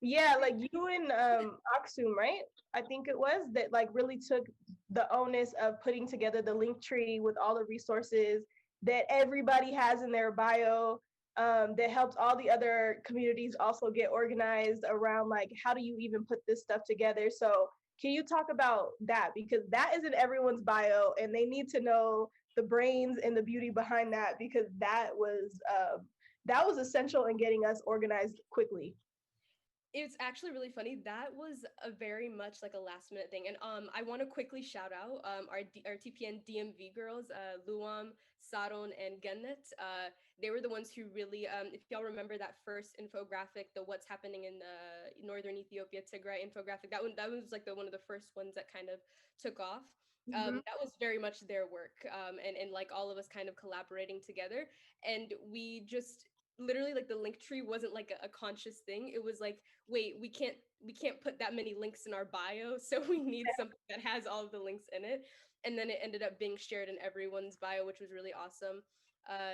Speaker 1: and Aksum, right? I think it was that really took the onus of putting together the link tree with all the resources that everybody has in their bio, that helped all the other communities also get organized around how do you even put this stuff together. So can you talk about that? Because that is in everyone's bio and they need to know the brains and the beauty behind that, because that was essential in getting us organized quickly.
Speaker 5: It's actually really funny. That was a very much a last minute thing. And I want to quickly shout out our TPN DMV girls, Luam, Saron, and Gennet. They were the ones who really, if y'all remember that first infographic, the what's happening in northern Ethiopia, Tigray infographic, that was one of the first ones that kind of took off. That was very much their work, and all of us kind of collaborating together. And we just literally the link tree wasn't a conscious thing. It was wait, we can't put that many links in our bio, so we need something that has all of the links in it. And then it ended up being shared in everyone's bio, which was really awesome.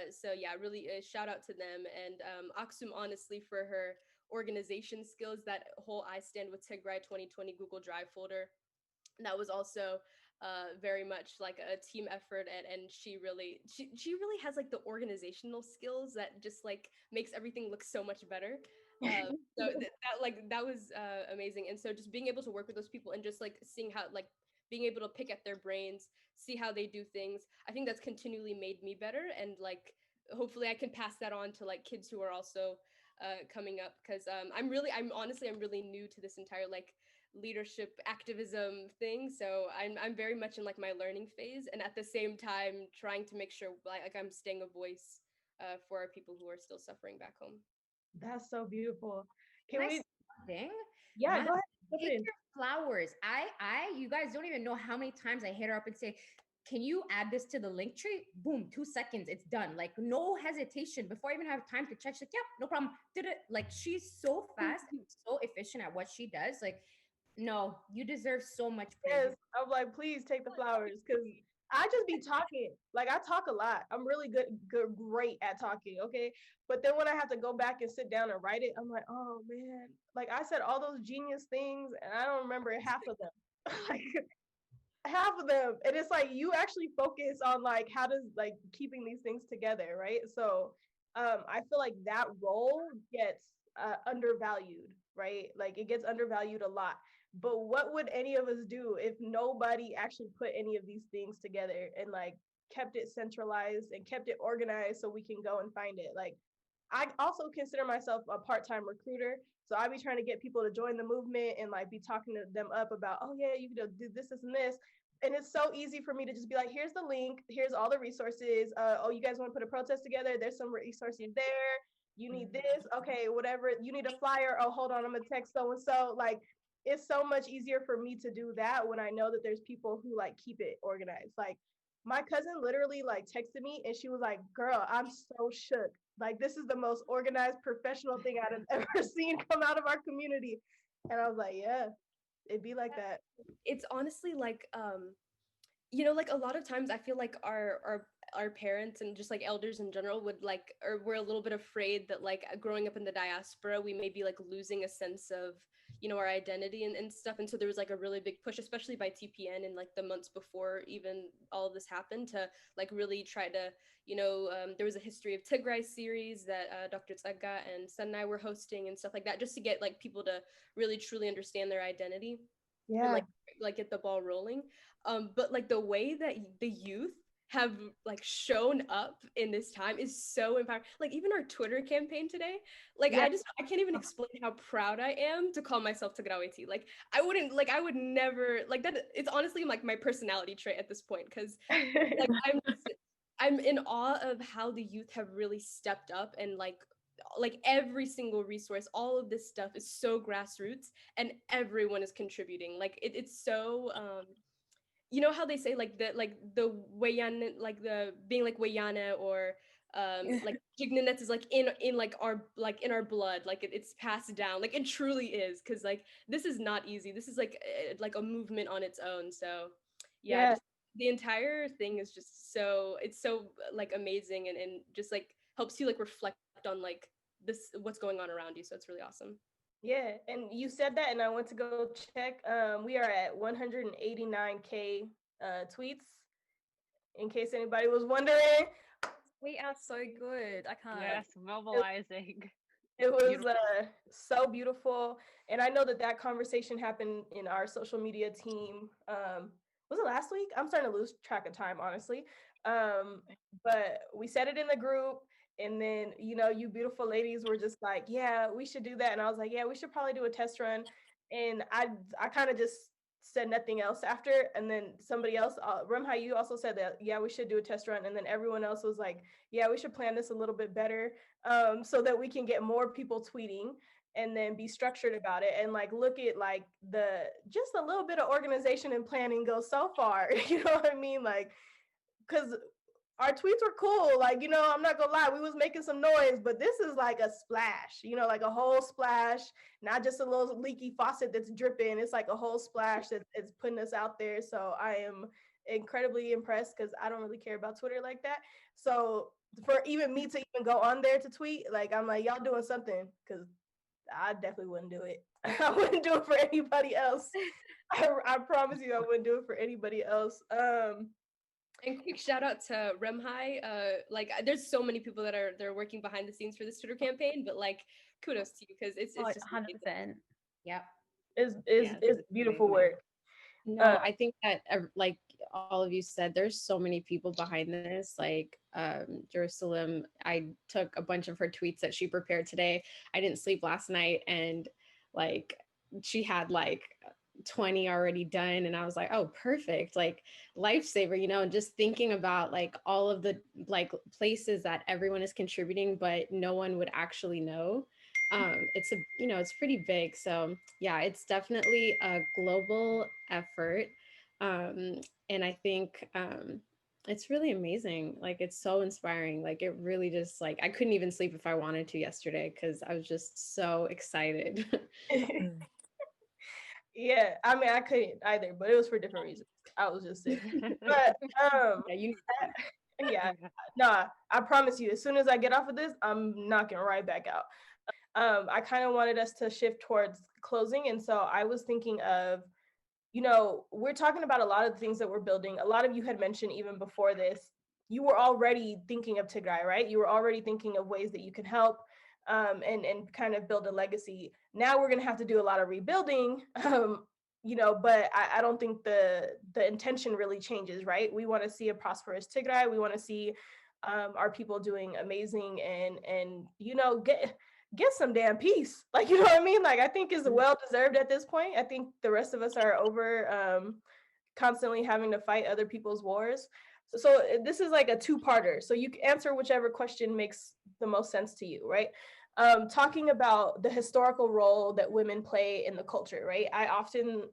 Speaker 5: So yeah, really shout out to them, and Aksum, honestly, for her organization skills. That whole I Stand with Tigray 2020 Google Drive folder, that was also very much a team effort, and she really has the organizational skills that just makes everything look so much better. So that was amazing. And so just being able to work with those people and just seeing how being able to pick at their brains, see how they do things, I think that's continually made me better. And hopefully I can pass that on to kids who are also coming up, because I'm honestly really new to this entire like leadership activism thing, so I'm very much in like my learning phase, and at the same time trying to make sure like I'm staying a voice for our people who are still suffering back home.
Speaker 1: That's so beautiful.
Speaker 3: Can we thing?
Speaker 1: Yeah, go ahead.
Speaker 3: Take your flowers. You guys don't even know how many times I hit her up and say, can you add this to the link tree? Boom, 2 seconds, it's done. Like no hesitation. Before I even have time to check, she's like, yeah, no problem. Did it. Like she's so fast and so efficient at what she does. Like, no, you deserve so much praise.
Speaker 1: Yes, I'm like, please take the flowers, because I just be talking. Like I talk a lot. I'm really great at talking. Okay. But then when I have to go back and sit down and write it, I'm like, oh man, like I said all those genius things and I don't remember half of them. Like half of them. And it's like you actually focus on like how does like keeping these things together, right? So I feel like that role gets undervalued, right? Like it gets undervalued a lot. But what would any of us do if nobody actually put any of these things together and like kept it centralized and kept it organized so we can go and find it? Like I also consider myself a part-time recruiter. So I be trying to get people to join the movement and like be talking to them up about, oh yeah, you can do this, this, and this. And it's so easy for me to just be like, here's the link, here's all the resources. Oh, you guys want to put a protest together? There's some resources there. You need this, okay, whatever. You need a flyer. Oh, hold on, I'm gonna text so and so. Like, it's so much easier for me to do that when I know that there's people who like keep it organized. Like, my cousin literally like texted me and she was like, "Girl, I'm so shook. Like, this is the most organized, professional thing I've ever seen come out of our community." And I was like, "Yeah, it'd be like that."
Speaker 5: It's honestly like you know, like a lot of times I feel like our parents and just like elders in general would like, or we're a little bit afraid that like growing up in the diaspora we may be like losing a sense of, you know, our identity and stuff. And so there was like a really big push, especially by TPN in like the months before even all of this happened, to like really try to, you know, there was a History of Tigray series that Dr. Tsaga and Sun and I were hosting and stuff like that, just to get like people to really truly understand their identity.
Speaker 1: Yeah.
Speaker 5: And like get the ball rolling. But like the way that the youth have like shown up in this time is so empowering. Like even our Twitter campaign today, like I can't even explain how proud I am to call myself Tigrawati. Like I would never like that. It's honestly like my personality trait at this point, because like I'm in awe of how the youth have really stepped up, and like every single resource, all of this stuff is so grassroots and everyone is contributing. Like it's so you know how they say like the Wayan, like the being like Wayana or like Jignanet is like in like our in our blood, like it's passed down. Like it truly is, because like this is not easy. This is like a movement on its own. So yeah. Just, the entire thing is just it's so like amazing, and just like helps you like reflect on like this, what's going on around you. So it's really awesome.
Speaker 1: Yeah, and you said that, and I went to go check. We are at 189K tweets. In case anybody was wondering,
Speaker 4: we are so good. I can't.
Speaker 8: Yes, mobilizing.
Speaker 1: It was so beautiful, and I know that conversation happened in our social media team. Was it last week? I'm starting to lose track of time, honestly. But we said it in the group. And then, you know, you beautiful ladies were just like, yeah, we should do that. And I was like, yeah, we should probably do a test run. And I kind of just said nothing else after. And then somebody else, Remhai, you also said that, yeah, we should do a test run. And then everyone else was like, yeah, we should plan this a little bit better so that we can get more people tweeting and then be structured about it. And like, look at like just a little bit of organization and planning goes so far. You know what I mean? Like, because our tweets were cool. Like, you know, I'm not gonna lie, we was making some noise, but this is like a splash, you know, like a whole splash, not just a little leaky faucet that's dripping. It's like a whole splash that is putting us out there. So I am incredibly impressed, because I don't really care about Twitter like that. So for even me to even go on there to tweet, like, I'm like, y'all doing something, because I definitely wouldn't do it. I wouldn't do it for anybody else. I promise you I wouldn't do it for anybody else.
Speaker 5: And quick shout out to Remhai. Like there's so many people that are working behind the scenes for this Twitter campaign, but like kudos to you, because it's just
Speaker 4: 100%.
Speaker 3: Yep.
Speaker 1: It's beautiful work.
Speaker 3: No, I think that like
Speaker 7: all of you said, there's so many people behind this. Like Jerusalem, I took a bunch of her tweets that she prepared today. I didn't sleep last night, and like she had like 20 already done, and I was like, oh, perfect, like lifesaver, you know. And just thinking about like all of the like places that everyone is contributing but no one would actually know. It's a, you know, it's pretty big. So yeah, it's definitely a global effort. And I think it's really amazing. Like, it's so inspiring. Like, it really just, like, I couldn't even sleep if I wanted to yesterday because I was just so excited.
Speaker 1: Yeah, I mean, I couldn't either, but it was for different reasons. I was just sick. But yeah, nah, I promise you, as soon as I get off of this, I'm knocking right back out. I kind of wanted us to shift towards closing, and so I was thinking of, you know, we're talking about a lot of the things that we're building. A lot of you had mentioned even before this, you were already thinking of Tigray, right? You were already thinking of ways that you can help and kind of build a legacy. Now we're going to have to do a lot of rebuilding, you know, but I don't think the intention really changes, right? We want to see a prosperous Tigray. We want to see our people doing amazing and you know, get some damn peace. Like, you know what I mean? Like, I think is well deserved at this point. I think the rest of us are over constantly having to fight other people's wars. So this is like a two-parter. So you can answer whichever question makes the most sense to you, right? Talking about the historical role that women play in the culture, right? I often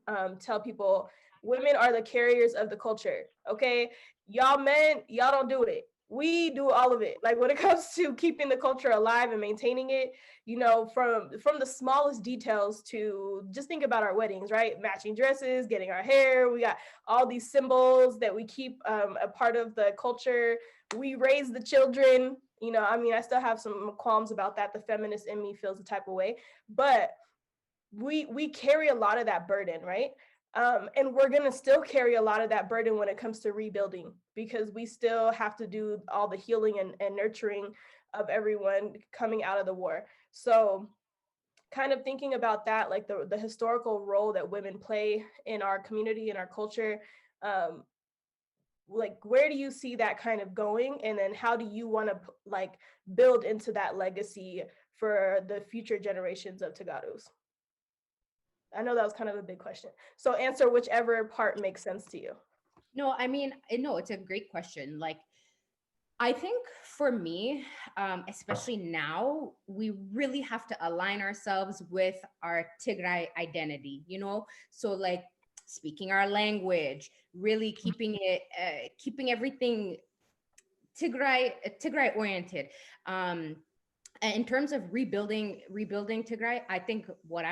Speaker 1: tell people women are the carriers of the culture, okay? Y'all men, y'all don't do it. We do all of it. Like, when it comes to keeping the culture alive and maintaining it, you know, from the smallest details to just think about our weddings, right? Matching dresses, getting our hair. We got all these symbols that we keep a part of the culture. We raise the children. You know, I mean, I still have some qualms about that. The feminist in me feels the type of way, but we carry a lot of that burden, right? And we're going to still carry a lot of that burden when it comes to rebuilding, because we still have to do all the healing and nurturing of everyone coming out of the war. So kind of thinking about that, like the historical role that women play in our community, in our culture, like, where do you see that kind of going? And then how do you want to like build into that legacy for the future generations of Tagaros? I know that was kind of a big question. So answer whichever part makes sense to you.
Speaker 3: No, I mean, no, it's a great question. Like, I think for me, especially now, we really have to align ourselves with our Tigray identity, you know? So like speaking our language, really keeping it, keeping everything Tigray oriented. In terms of rebuilding Tigray, I think what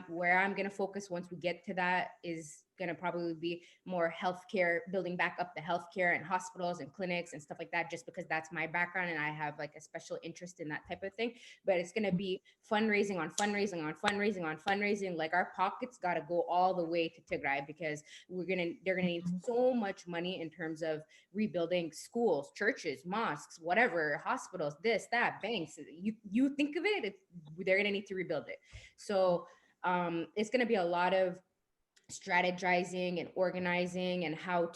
Speaker 3: where I'm going to focus once we get to that is going to probably be more healthcare, building back up the healthcare and hospitals and clinics and stuff like that, just because that's my background and I have like a special interest in that type of thing. But it's going to be fundraising on fundraising on fundraising on fundraising. Like, our pockets got to go all the way to Tigray, because they're going to need so much money in terms of rebuilding schools, churches, mosques, whatever, hospitals, this, that, banks. You think of it, they're going to need to rebuild it. So it's going to be a lot of strategizing and organizing and how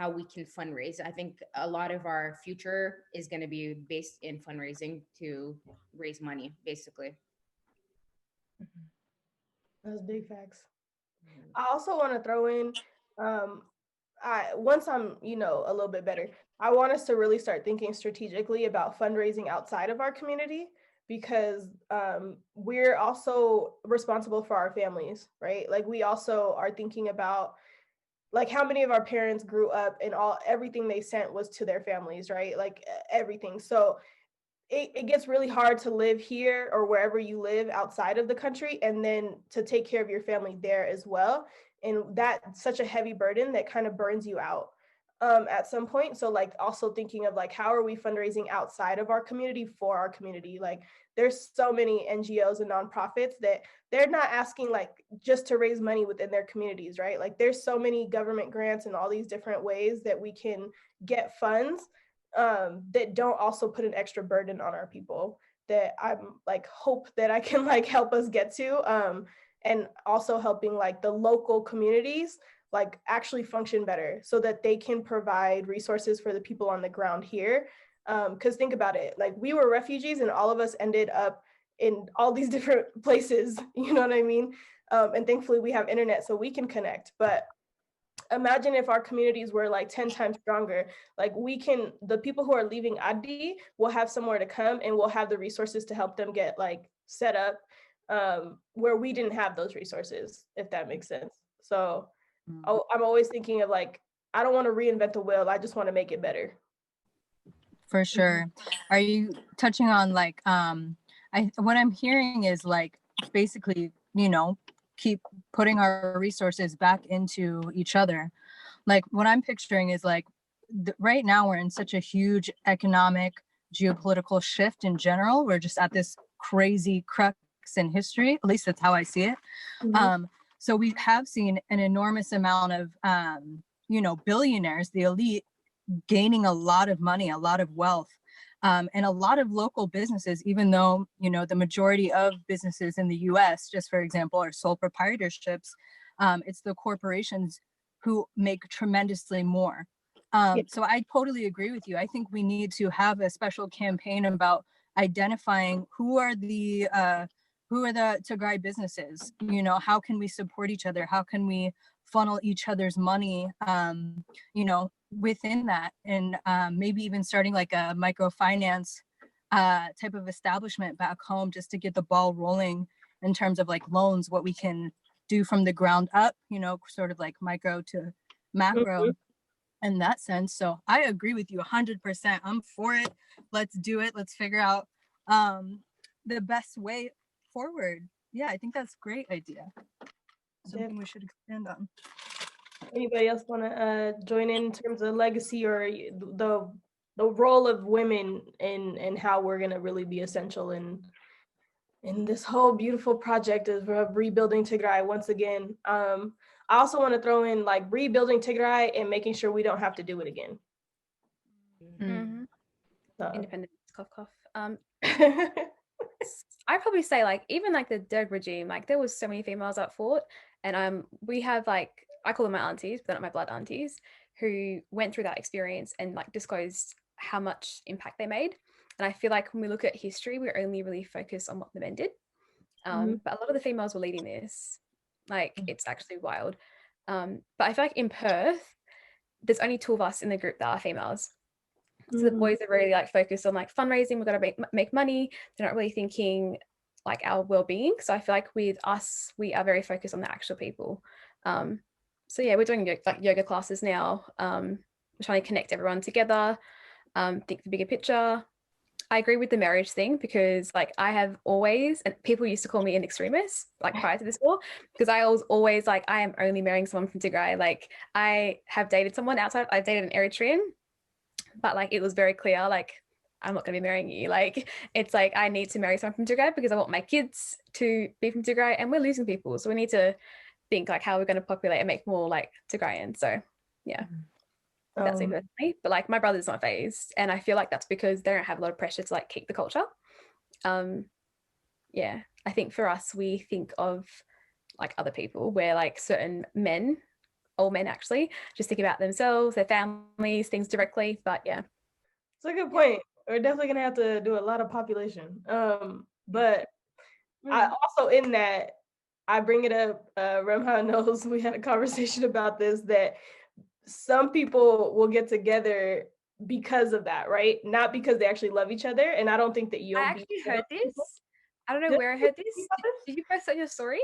Speaker 3: we can fundraise. I think a lot of our future is going to be based in fundraising to raise money, basically.
Speaker 1: That's big facts. I also want to throw in, once I'm, you know, a little bit better, I want us to really start thinking strategically about fundraising outside of our community, because we're also responsible for our families, right? Like, we also are thinking about, like, how many of our parents grew up and everything they sent was to their families, right? Like, everything. So it gets really hard to live here or wherever you live outside of the country and then to take care of your family there as well. And that's such a heavy burden that kind of burns you out at some point. So like, also thinking of like, how are we fundraising outside of our community for our community? Like, there's so many NGOs and nonprofits that they're not asking like just to raise money within their communities, right? Like, there's so many government grants and all these different ways that we can get funds that don't also put an extra burden on our people, that I'm like hope that I can like help us get to, and also helping like the local communities like actually function better so that they can provide resources for the people on the ground here. Because think about it, like we were refugees and all of us ended up in all these different places, you know what I mean? And thankfully we have internet so we can connect. But imagine if our communities were like 10 times stronger. Like the people who are leaving Adi will have somewhere to come and we'll have the resources to help them get like set up where we didn't have those resources, if that makes sense. So I'm always thinking of like, I don't want to reinvent the wheel. I just want to make it better.
Speaker 9: For sure. Are you touching on like, what I'm hearing is like, basically, keep putting our resources back into each other. Like what I'm picturing is like, right now we're in such a huge economic, geopolitical shift in general. We're just at this crazy crux in history. At least that's how I see it. So we have seen an enormous amount of, billionaires, the elite, gaining a lot of money, a lot of wealth, and a lot of local businesses, even though, the majority of businesses in the US, just for example, are sole proprietorships, it's the corporations who make tremendously more. So I totally agree with you. I think we need to have a special campaign about identifying who are the Tigray businesses, how can we support each other? How can we funnel each other's money, within that, and maybe even starting like a microfinance type of establishment back home, just to get the ball rolling in terms of like loans, what we can do from the ground up, sort of like micro to macro in that sense. So I agree with you 100%. I'm for it. Let's do it. Let's figure out the best way forward. Yeah, I think that's a great idea. Something we should expand on.
Speaker 1: Anybody else want to join in terms of legacy or the role of women and how we're going to really be essential in this whole beautiful project of rebuilding Tigray once again? I also want to throw in like rebuilding Tigray and making sure we don't have to do it again.
Speaker 4: So. Independence, cough, cough. I'd probably say like even like the Derg regime, like there was so many females that fought, and we have like, I call them my aunties, but they're not my blood aunties, who went through that experience and like disclosed how much impact they made. And I feel like when we look at history, we're only really focused on what the men did. But a lot of the females were leading this. Like it's actually wild. But I feel like in Perth, there's only 2 of us in the group that are females. So the boys are really like focused on like fundraising. We've got to make money. They're not really thinking like our well-being. So I feel like with us, we are very focused on the actual people. So yeah, we're doing like yoga classes now. We're trying to connect everyone together, think the bigger picture. I agree with the marriage thing because like I have always, and people used to call me an extremist like prior to this war, because I was always like, I am only marrying someone from Tigray. Like I have dated someone outside, I dated an Eritrean, but like it was very clear, like I'm not going to be marrying you. Like it's like I need to marry someone from Tigray because I want my kids to be from Tigray, and we're losing people. So we need to think like how we're going to populate and make more like Tigrayan. So yeah, that's it personally. But like my brother's not phased, and I feel like that's because they don't have a lot of pressure to like keep the culture. Yeah, I think for us, we think of like other people where like certain men, all men actually, just think about themselves, their families, things directly. But yeah,
Speaker 1: it's a good point. We're definitely gonna have to do a lot of population. But I also in that, I bring it up, Remhai knows we had a conversation about this, that some people will get together because of that, right? Not because they actually love each other. And I don't think that
Speaker 4: I actually heard this. I don't know where I heard this. Did you post on your story?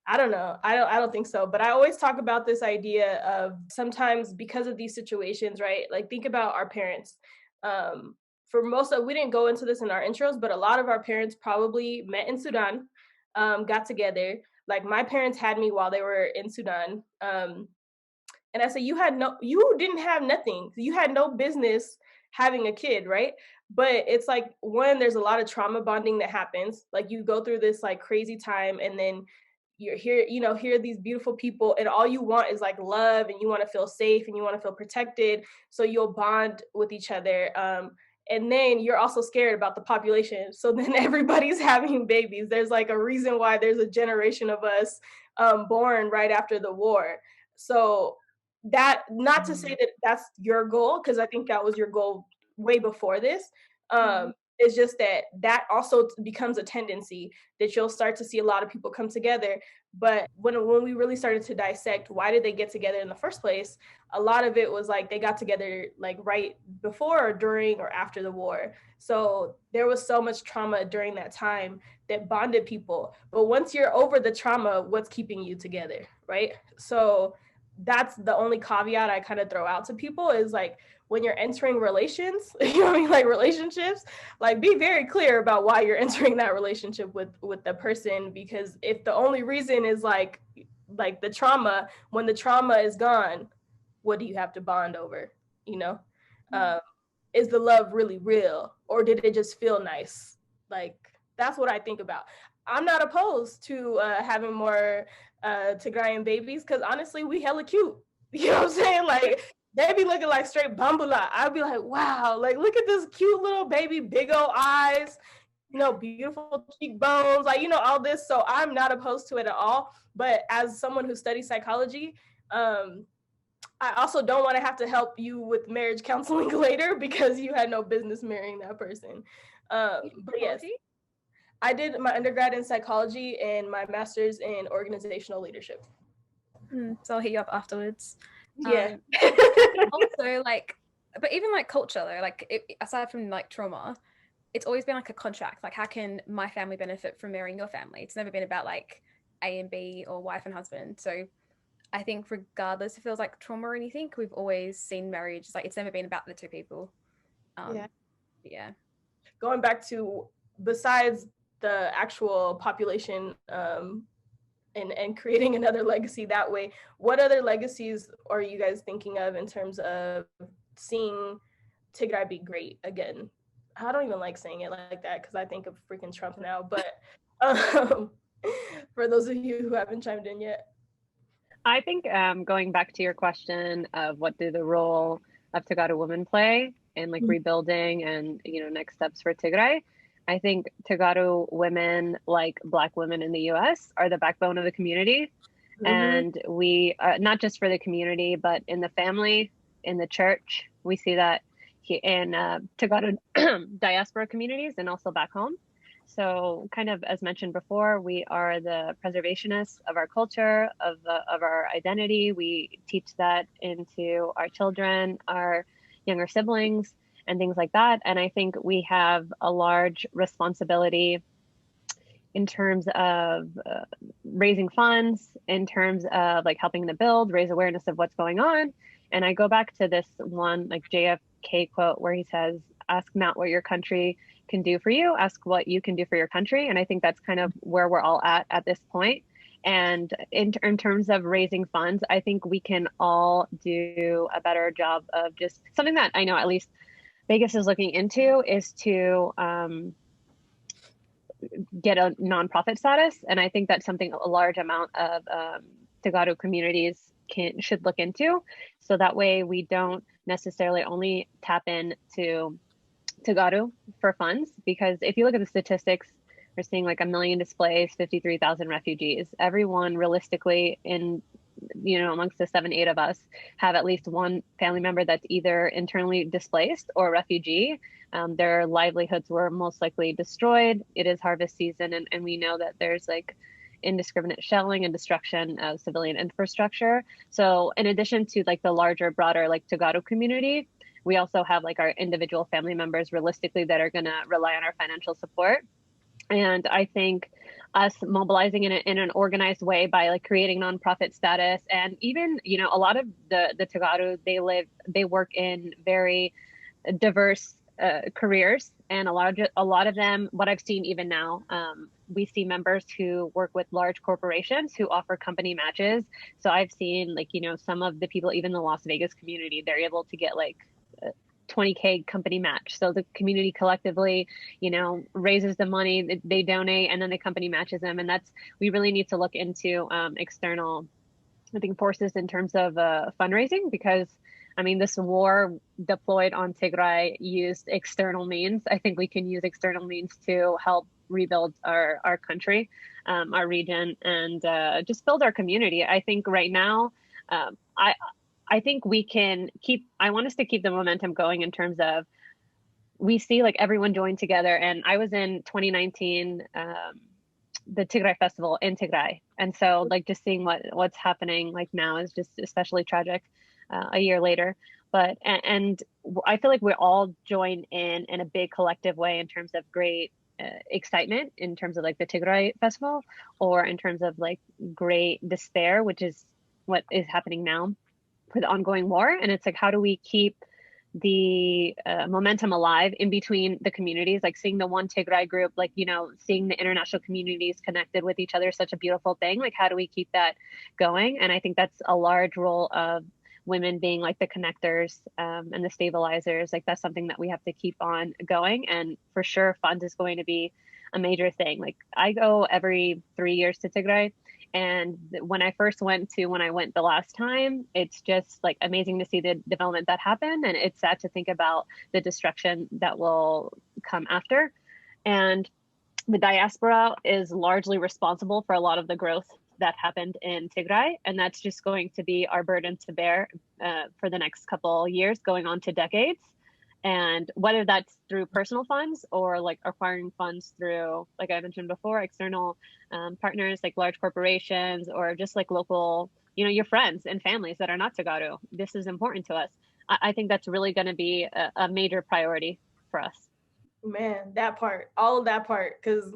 Speaker 1: I don't know. I don't think so. But I always talk about this idea of sometimes because of these situations, right? Like think about our parents. For most of, we didn't go into this in our intros, but a lot of our parents probably met in Sudan, got together. Like my parents had me while they were in Sudan. And I said, you didn't have nothing. You had no business having a kid, right? But it's like, one, there's a lot of trauma bonding that happens. Like you go through this like crazy time and then you're here, here are these beautiful people and all you want is like love and you want to feel safe and you want to feel protected. So you'll bond with each other. And then you're also scared about the population. So then everybody's having babies. There's like a reason why there's a generation of us born right after the war. So that, not to say that that's your goal, because I think that was your goal way before this. It's just that also becomes a tendency that you'll start to see a lot of people come together. But when we really started to dissect why did they get together in the first place, a lot of it was like they got together like right before or during or after the war. So there was so much trauma during that time that bonded people. But once you're over the trauma, what's keeping you together, right? So that's the only caveat I kind of throw out to people is like, when you're entering relations, you know what I mean, like relationships, like be very clear about why you're entering that relationship with the person, because if the only reason is like the trauma, when the trauma is gone, what do you have to bond over, you know? Is the love really real, or did it just feel nice? Like, that's what I think about. I'm not opposed to having more Tigrayan babies, because honestly, we hella cute. You know what I'm saying? Like, they be looking like straight bambula. I'd be like, wow, like look at this cute little baby, big old eyes, you know, beautiful cheekbones, like, you know, all this. So I'm not opposed to it at all. But as someone who studies psychology, I also don't want to have to help you with marriage counseling later because you had no business marrying that person. But yes, I did my undergrad in psychology and my master's in organizational leadership.
Speaker 4: So I'll hit you up afterwards.
Speaker 1: Yeah.
Speaker 4: Also, like, but even like culture though, like aside from like trauma, it's always been like a contract. Like, how can my family benefit from marrying your family? It's never been about like A and B or wife and husband. So I think regardless if it feels like trauma or anything, we've always seen marriage, like it's never been about the two people. Yeah.
Speaker 1: Going back to, besides the actual population and creating another legacy that way, what other legacies are you guys thinking of in terms of seeing Tigray be great again? I don't even like saying it like that because I think of freaking Trump now, but for those of you who haven't chimed in yet.
Speaker 8: I think going back to your question of what do the role of Tagadu women play in like rebuilding and, you know, next steps for Tigray, I think Tagadu women, like Black women in the US, are the backbone of the community. And we, not just for the community, but in the family, in the church, we see that in Tagadu diaspora communities and also back home. So kind of as mentioned before, we are the preservationists of our culture, of our identity. We teach that into our children, our younger siblings, and things like that. And I think we have a large responsibility in terms of raising funds, in terms of like helping to build, raise awareness of what's going on. And I go back to this one like JFK quote where he says, ask not what your country can do for you, ask what you can do for your country. And I think that's kind of where we're all at this point. And in terms of raising funds, I think we can all do a better job of just something that I know at least Vegas is looking into is to get a nonprofit status. And I think that's something a large amount of Tagadu communities should look into. So that way we don't necessarily only tap into Tagadu for funds, because if you look at the statistics, we're seeing like 1 million displaced, 53,000 refugees. Everyone realistically in, you know, amongst the 7-8 of us have at least one family member that's either internally displaced or a refugee. Their livelihoods were most likely destroyed. It is harvest season, and we know that there's like indiscriminate shelling and destruction of civilian infrastructure. So in addition to like the larger, broader like Tagadu community, we also have like our individual family members realistically that are going to rely on our financial support. And I think us mobilizing in an organized way by like creating nonprofit status, and even, you know, a lot of the Tagadu, they work in very diverse careers, and a lot of them, what I've seen even now, we see members who work with large corporations who offer company matches. So I've seen like, you know, some of the people, even the Las Vegas community, they're able to get like $20K company match. So the community collectively, you know, raises the money, they donate, and then the company matches them. And we really need to look into external, I think, forces in terms of fundraising, because I mean, this war deployed on Tigray used external means. I think we can use external means to help rebuild our country, our region, and just build our community. I think right now, I think I want us to keep the momentum going in terms of, we see like everyone join together. And I was in 2019, the Tigray festival in Tigray. And so like just seeing what's happening like now is just especially tragic a year later. But, and I feel like we all join in a big collective way in terms of great excitement in terms of like the Tigray festival, or in terms of like great despair, which is what is happening now for the ongoing war. And it's like, how do we keep the momentum alive in between the communities, like seeing the one Tigray group, like, you know, seeing the international communities connected with each other, such a beautiful thing. Like, how do we keep that going? And I think that's a large role of women being like the connectors and the stabilizers. Like, that's something that we have to keep on going. And for sure, funds is going to be a major thing. Like, I go every 3 years to Tigray. And when I went the last time, it's just like amazing to see the development that happened. And it's sad to think about the destruction that will come after. And the diaspora is largely responsible for a lot of the growth that happened in Tigray. And that's just going to be our burden to bear for the next couple years, going on to decades. And whether that's through personal funds or like acquiring funds through, like I mentioned before, external partners like large corporations, or just like local, you know, your friends and families that are not Tagaru. This is important to us. I think that's really going to be a major priority for us.
Speaker 1: Man, that part, all of that part, because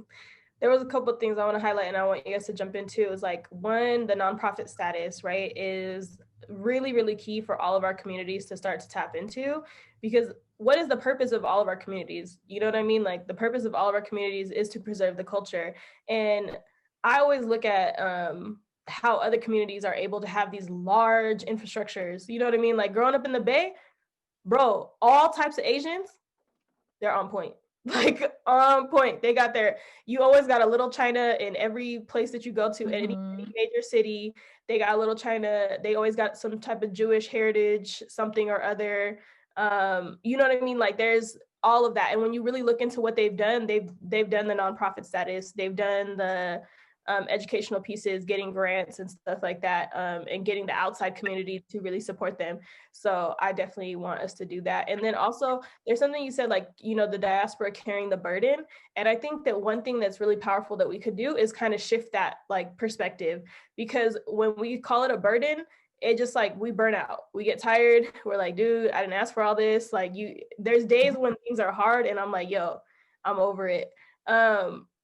Speaker 1: there was a couple of things I want to highlight and I want you guys to jump into. Is like, one, the nonprofit status, right, is really, really key for all of our communities to start to tap into, because what is the purpose of all of our communities? You know what I mean? Like, the purpose of all of our communities is to preserve the culture. And I always look at how other communities are able to have these large infrastructures. You know what I mean? Like, growing up in the Bay, bro, all types of Asians, they're on point. Like, on point. They got you always got a little China in every place that you go to, any major city. They got a little China. They always got some type of Jewish heritage, something or other. You know what I mean? Like, there's all of that. And when you really look into what they've done, they've done the nonprofit status. They've done the educational pieces, getting grants and stuff like that, and getting the outside community to really support them. So I definitely want us to do that. And then also, there's something you said, like, you know, the diaspora carrying the burden. And I think that one thing that's really powerful that we could do is kind of shift that like perspective, because when we call it a burden, it just like, we burn out, we get tired, we're like, dude, I didn't ask for all this. Like, there's days when things are hard and I'm like, yo, I'm over it.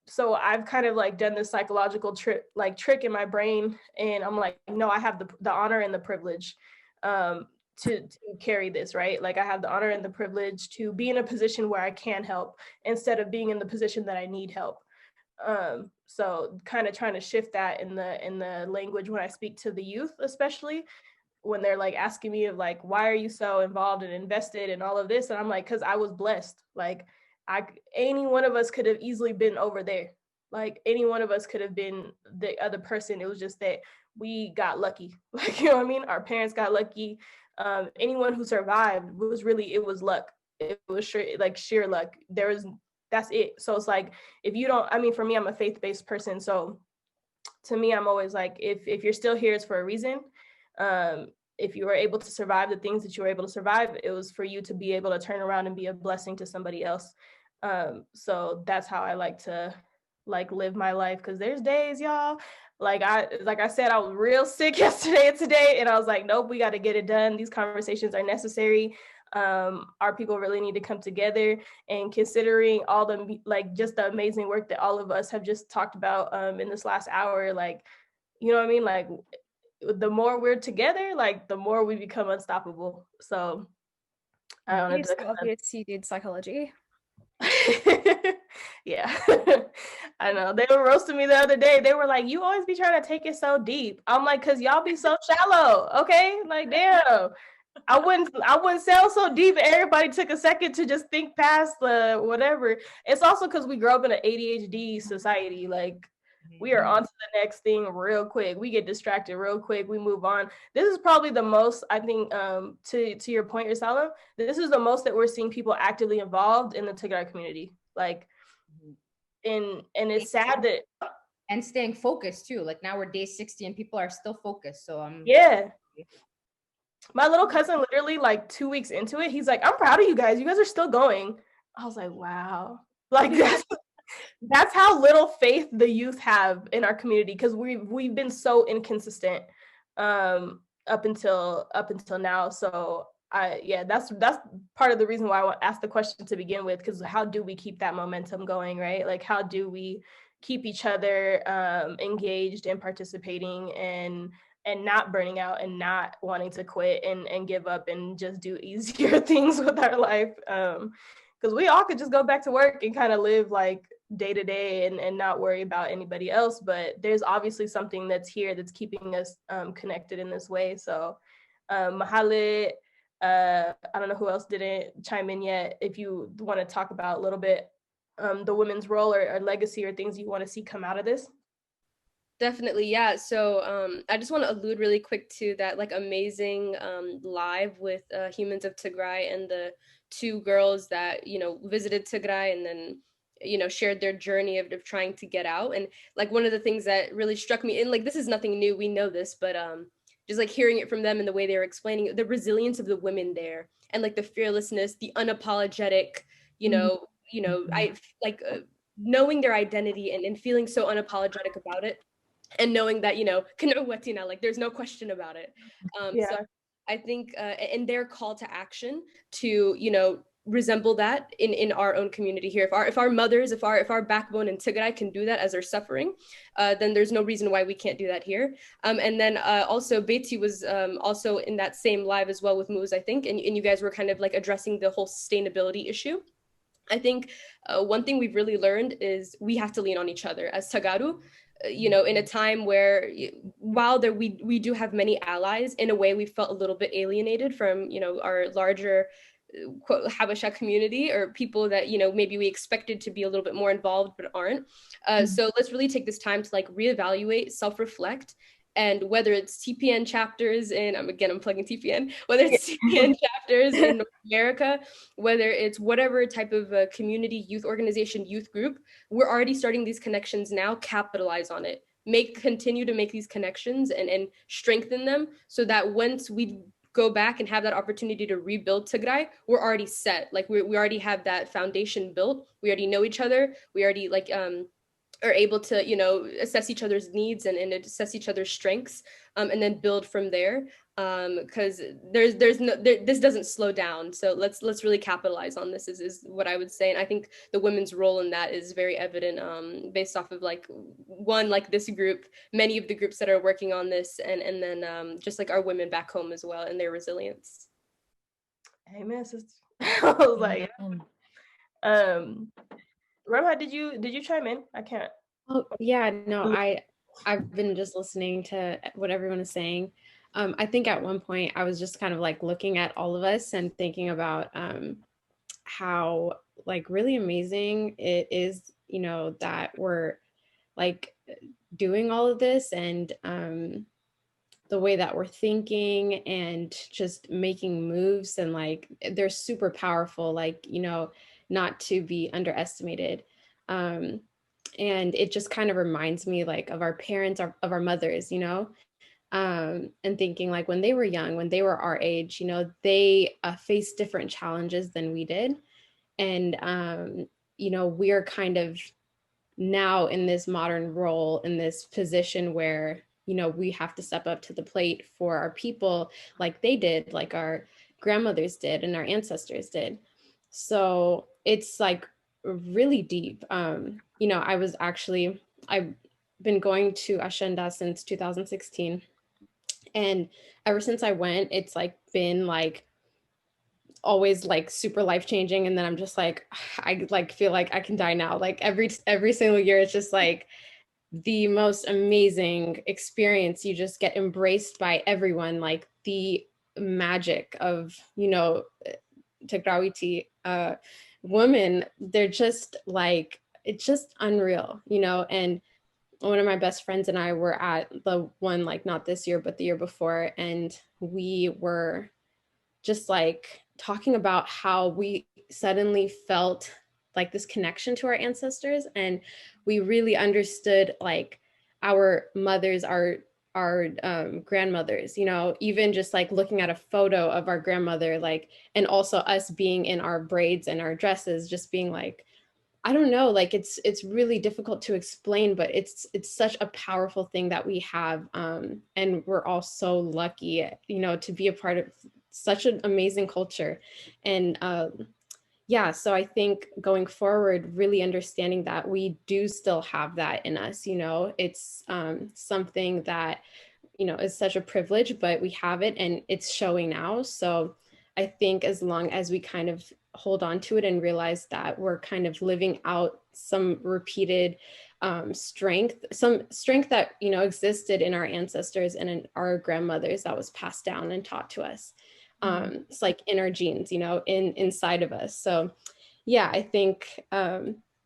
Speaker 1: So I've kind of like done this psychological trick in my brain, and I'm like, no, I have the honor and the privilege to carry this, right? Like, I have the honor and the privilege to be in a position where I can help instead of being in the position that I need help. So kind of trying to shift that in the language when I speak to the youth, especially when they're like asking me of like, why are you so involved and invested in all of this? And I'm like, because I was blessed. Like, any one of us could have easily been over there. Like, any one of us could have been the other person. It was just that we got lucky. Like, you know what I mean? Our parents got lucky. Anyone who survived it was luck. It was sheer luck. That's it. So it's like, for me, I'm a faith-based person. So to me, I'm always like, if you're still here, it's for a reason. If you were able to survive the things that you were able to survive, it was for you to be able to turn around and be a blessing to somebody else. So that's how I like to live my life. Cause there's days, y'all, like I said, I was real sick yesterday and today, and I was like, nope, we got to get it done. These conversations are necessary. Our people really need to come together, and considering all the, like, just the amazing work that all of us have just talked about in this last hour, like, you know what I mean? Like, the more we're together, like, the more we become unstoppable. So I don't know.
Speaker 4: It's obvious you did psychology.
Speaker 1: Yeah. I know. They were roasting me the other day. They were like, you always be trying to take it so deep. I'm like, cause y'all be so shallow. Okay. Like, damn. I wouldn't sound so deep. Everybody took a second to just think past the whatever. It's also because we grow up in an ADHD society. Like, we are on to the next thing real quick. We get distracted real quick. We move on. This is probably the most, I think, to your point, Ursalam, this is the most that we're seeing people actively involved in the Tigray community. Like, and it's sad that
Speaker 3: and staying focused too. Like now we're day 60 and people are still focused. So
Speaker 1: yeah. My little cousin literally like 2 weeks into it, he's like, I'm proud of you guys. You guys are still going. I was like, wow. Like that's how little faith the youth have in our community, because we've been so inconsistent up until now. So that's part of the reason why I asked the question to begin with, because how do we keep that momentum going, right? Like how do we keep each other engaged and participating and not burning out and not wanting to quit and give up and just do easier things with our life, because we all could just go back to work and kind of live like day to day and not worry about anybody else, but there's obviously something that's here that's keeping us connected in this way. So Mahlet, I don't know who else didn't chime in yet, if you want to talk about a little bit the women's role or legacy or things you want to see come out of this.
Speaker 5: Definitely, yeah. So I just want to allude really quick to that like amazing live with Humans of Tigray and the two girls that, you know, visited Tigray and then, you know, shared their journey of trying to get out. And like one of the things that really struck me, and like this is nothing new, we know this, but just like hearing it from them and the way they were explaining the resilience of the women there and like the fearlessness, the unapologetic, I like knowing their identity and feeling so unapologetic about it. And knowing that, you know, like there's no question about it. So I think and their call to action to, you know, resemble that in our own community here. If our mothers, if our backbone in Tigray can do that as they're suffering, then there's no reason why we can't do that here. And then also Beti was also in that same live as well with Moose, I think, and you guys were kind of like addressing the whole sustainability issue. I think one thing we've really learned is we have to lean on each other as Tagaru. You know, in a time where while we do have many allies, in a way we felt a little bit alienated from, you know, our larger quote Habesha community, or people that, you know, maybe we expected to be a little bit more involved but aren't. So let's really take this time to like reevaluate, self-reflect, and whether it's TPN chapters in, I'm plugging TPN, whether it's TPN chapters in North America, whether it's whatever type of community, youth organization, youth group, we're already starting these connections now, capitalize on it. Continue to make these connections and strengthen them so that once we go back and have that opportunity to rebuild Tigray, we're already set. Like we already have that foundation built. We already know each other. We already like, are able to, you know, assess each other's needs and assess each other's strengths, and then build from there. Because this doesn't slow down. So let's really capitalize on this is what I would say. And I think the women's role in that is very evident, based off of like one, like this group, many of the groups that are working on this, and then just like our women back home as well and their resilience.
Speaker 1: Amen, sister. I was like, Remhai, did you chime in? I can't.
Speaker 7: Oh yeah, no, I've been just listening to what everyone is saying. I think at one point I was just kind of like looking at all of us and thinking about how like really amazing it is, you know, that we're like doing all of this, and the way that we're thinking and just making moves, and like they're super powerful, like, you know, not to be underestimated. And it just kind of reminds me like of our parents, of our mothers, you know, and thinking like when they were young, when they were our age, you know, they faced different challenges than we did. And, you know, we're kind of now in this modern role, in this position where, you know, we have to step up to the plate for our people like they did, like our grandmothers did and our ancestors did. So it's like really deep. You know, I've been going to Ashenda since 2016. And ever since I went, it's like been like always like super life-changing. And then I'm just like, I like feel like I can die now. Like every single year, it's just like the most amazing experience. You just get embraced by everyone, like the magic of, you know, Tigrawiti women. They're just like, it's just unreal, you know. And one of my best friends and I were at the one, like not this year, but the year before. And we were just like talking about how we suddenly felt like this connection to our ancestors, and we really understood like our mothers, our grandmothers, you know, even just like looking at a photo of our grandmother, like, and also us being in our braids and our dresses, just being like, I don't know, like it's really difficult to explain, but it's such a powerful thing that we have, and we're all so lucky, you know, to be a part of such an amazing culture. And yeah, so I think going forward, really understanding that we do still have that in us, you know, it's something that, you know, is such a privilege, but we have it and it's showing now. So I think as long as we kind of hold on to it and realize that we're kind of living out some repeated strength, some strength that, you know, existed in our ancestors and in our grandmothers that was passed down and taught to us. It's like in our genes, you know, inside of us. So yeah, I think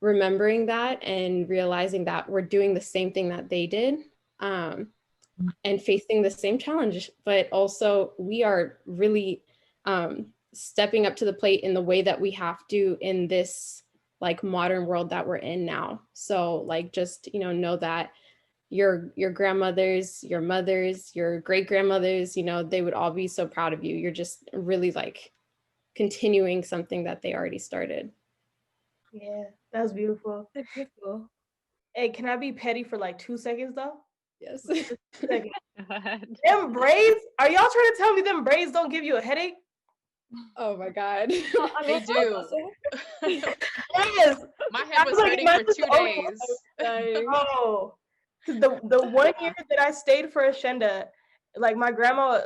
Speaker 7: remembering that and realizing that we're doing the same thing that they did, and facing the same challenge, but also we are really stepping up to the plate in the way that we have to in this like modern world that we're in now. So like, just, you know that your grandmothers, your mothers, your great grandmothers, you know, they would all be so proud of you. You're just really like continuing something that they already started.
Speaker 1: Yeah, that was beautiful.
Speaker 4: So beautiful.
Speaker 1: Hey, can I be petty for like 2 seconds though?
Speaker 7: Yes.
Speaker 1: Them braids, are y'all trying to tell me them braids don't give you a headache?
Speaker 7: Oh my God.
Speaker 5: They do.
Speaker 1: Yes.
Speaker 5: My head was hurting for 2 days.
Speaker 1: Oh, the 1 year that I stayed for Ashenda, like my grandma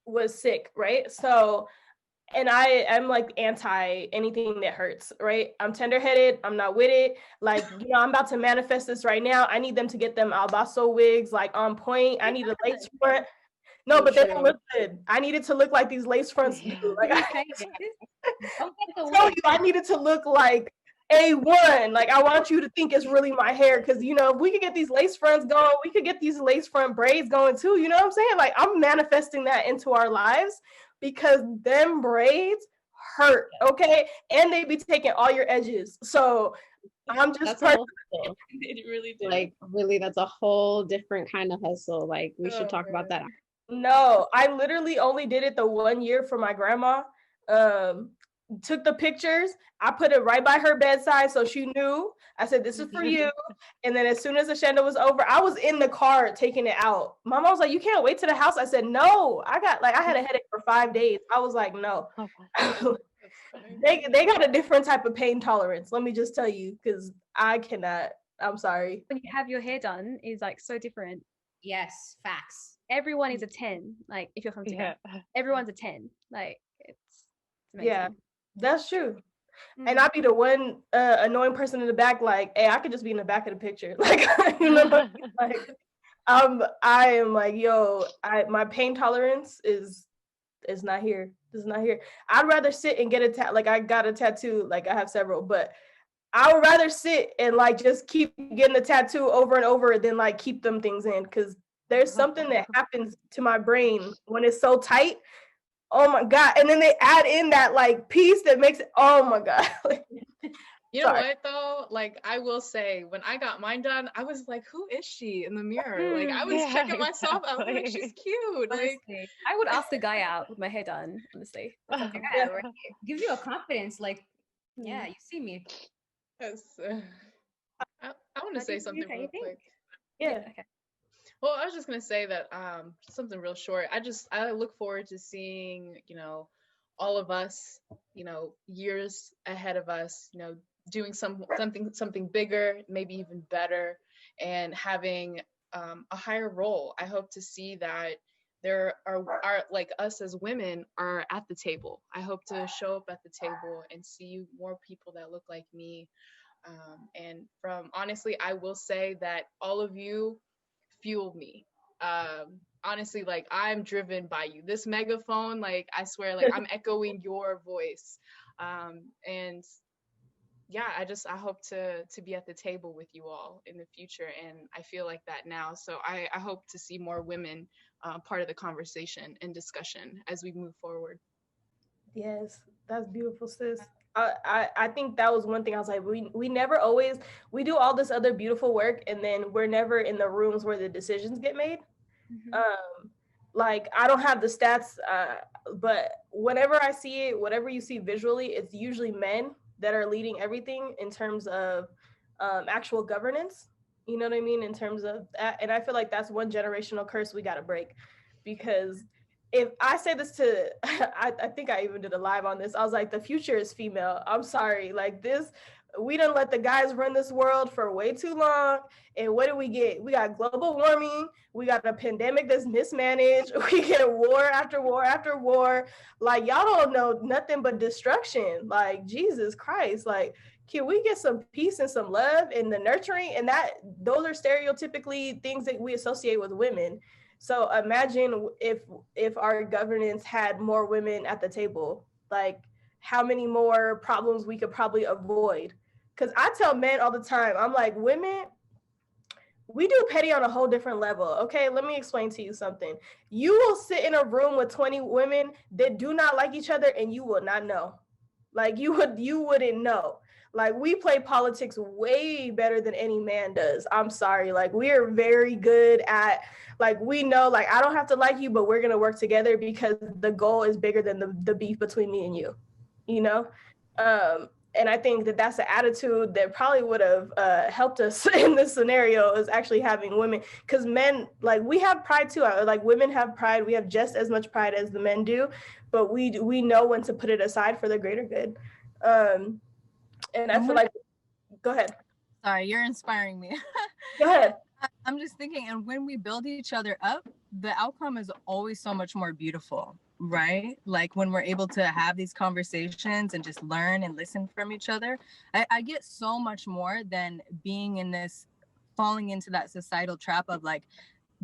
Speaker 1: was sick, right? So, and I'm like anti anything that hurts, right? I'm tenderheaded. I'm not with it. Like, you know, I'm about to manifest this right now. I need them to get them Albaso wigs like on point. I need a lace front. No, but they don't look good. I need it to look like these lace fronts do. Like, I told you, I need it to look like A1. Like, I want you to think it's really my hair, because, you know, if we could get these lace fronts going, we could get these lace front braids going too. You know what I'm saying? Like, I'm manifesting that into our lives, because them braids hurt, okay? And they be taking all your edges. So I'm just
Speaker 5: It really did.
Speaker 7: Like, really, that's a whole different kind of hustle. Like, we should talk about that.
Speaker 1: No, I literally only did it the 1 year for my grandma. Took the pictures. I put it right by her bedside, so she knew. I said, this is for you. And then as soon as the Ashenda was over, I was in the car taking it out. My mom was like, you can't wait to the house. I said, no, I had a headache for 5 days. I was like, no. They got a different type of pain tolerance. Let me just tell you, because I cannot. I'm sorry.
Speaker 4: When you have your hair done is like so different.
Speaker 3: Yes, facts.
Speaker 4: Everyone is a 10. Like, if you're from Tigray, everyone's a 10. Like, it's amazing.
Speaker 1: Yeah, that's true. And I'd be the one annoying person in the back, like, hey, I could just be in the back of the picture. Like, you know, like, I am like, yo, my pain tolerance is not here. It's not here. I'd rather sit and get like, I got a tattoo, like I have several, but I would rather sit and like just keep getting the tattoo over and over than like keep them things in, because there's something that happens to my brain when it's so tight. Oh my God. And then they add in that like piece that makes it, oh my God.
Speaker 5: You know what though? Like, I will say, when I got mine done, I was like, who is she in the mirror? Like, I was checking myself out. Like, she's cute. Like,
Speaker 4: I would ask a guy out with my hair done, honestly.
Speaker 3: Yeah, right. Gives you a confidence, like, yeah, you see me.
Speaker 5: Yes. I want to say something real quick.
Speaker 1: Yeah.
Speaker 4: Okay.
Speaker 5: Well, I was just gonna say that something real short. I look forward to seeing, you know, all of us, you know, years ahead of us, you know, doing something bigger, maybe even better, and having a higher role. I hope to see that there are like us as women are at the table. I hope to show up at the table and see more people that look like me. And from honestly, I will say that all of you fuel me. Honestly, like, I'm driven by you. This megaphone, like, I swear, like, I'm echoing your voice. And yeah, I hope to be at the table with you all in the future, and I feel like that now. So I hope to see more women part of the conversation and discussion as we move forward.
Speaker 1: Yes, that's beautiful, sis. I think that was one thing I was like, we never always, we do all this other beautiful work, and then we're never in the rooms where the decisions get made. Like, I don't have the stats, but whenever I see it, whatever you see visually, it's usually men that are leading everything in terms of actual governance. You know what I mean? In terms of that. And I feel like that's one generational curse we got to break, because if I say this to, I think I even did a live on this. I was like, the future is female. I'm sorry. Like this, we done let the guys run this world for way too long. And what do we get? We got global warming. We got a pandemic that's mismanaged. We get war after war after war. Like, y'all don't know nothing but destruction. Like, Jesus Christ. Like, can we get some peace and some love and the nurturing? And those are stereotypically things that we associate with women. So imagine if our governance had more women at the table, like how many more problems we could probably avoid. Because I tell men all the time, I'm like, women, we do petty on a whole different level. Okay, let me explain to you something. You will sit in a room with 20 women that do not like each other, and you will not know. Like, you wouldn't know. Like, we play politics way better than any man does. I'm sorry. Like, we are very good at, like, we know, like, I don't have to like you, but we're going to work together because the goal is bigger than the beef between me and you, you know? And I think that that's an attitude that probably would have helped us in this scenario, is actually having women, because men, like, we have pride too. Like, women have pride. We have just as much pride as the men do, but we know when to put it aside for the greater good. And I feel like, go ahead.
Speaker 9: Sorry, you're inspiring me.
Speaker 1: Go ahead.
Speaker 9: I'm just thinking, and when we build each other up, the outcome is always so much more beautiful, right? Like, when we're able to have these conversations and just learn and listen from each other, I get so much more than falling into that societal trap of like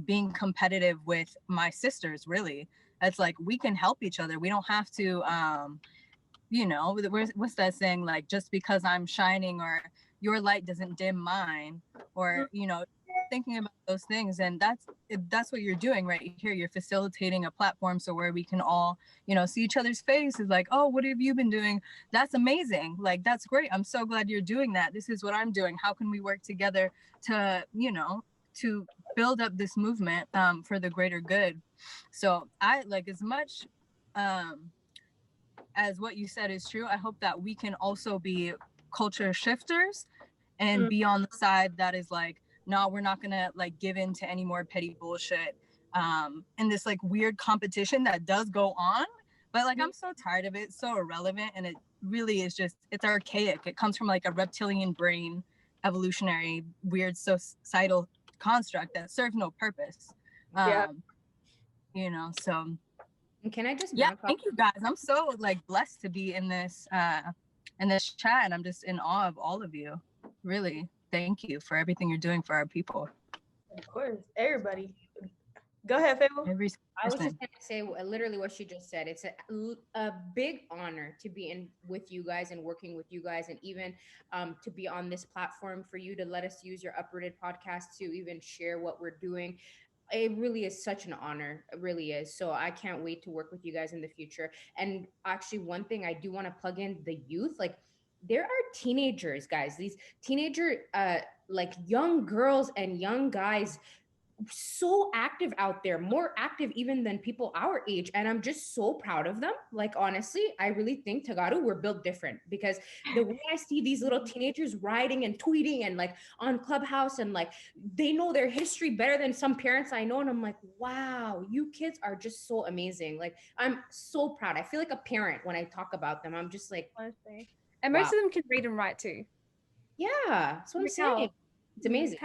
Speaker 9: being competitive with my sisters. Really, it's like, we can help each other. We don't have to, you know, what's that saying? Like, just because I'm shining, or your light doesn't dim mine, or, you know, thinking about those things. And that's what you're doing right here. You're facilitating a platform so where we can all, you know, see each other's faces, like, oh, what have you been doing? That's amazing. Like, that's great. I'm so glad you're doing that. This is what I'm doing. How can we work together to, you know, to build up this movement for the greater good? So I, like, as much as what you said is true, I hope that we can also be culture shifters and be on the side that is like, no, we're not gonna like give in to any more petty bullshit and this like weird competition that does go on. But like, I'm so tired of it. It's so irrelevant, and it really is just, it's archaic. It comes from like a reptilian brain, evolutionary, weird societal construct that serves no purpose. You know, so.
Speaker 3: And can I just
Speaker 9: thank you guys. I'm so like blessed to be in this chat, and I'm just in awe of all of you. Really, thank you for everything you're doing for our people.
Speaker 1: Of course, everybody. Go ahead, Feben.
Speaker 3: I was just going to say literally what she just said. It's a big honor to be with you guys and working with you guys, and even to be on this platform, for you to let us use your Uprooted podcast to even share what we're doing. It really is such an honor. It really is. So I can't wait to work with you guys in the future. And actually, one thing I do want to plug in, the youth, like, there are teenagers, guys, these teenager, like young girls and young guys, so active out there, more active even than people our age. And I'm just so proud of them. Like, honestly, I really think Tagaru, we're built different, because the way I see these little teenagers writing and tweeting and like on Clubhouse, and like they know their history better than some parents I know. And I'm like, wow, you kids are just so amazing. Like, I'm so proud. I feel like a parent when I talk about them. I'm just like,
Speaker 4: and most of them can read and write too.
Speaker 3: Yeah, that's what I'm saying. It's amazing.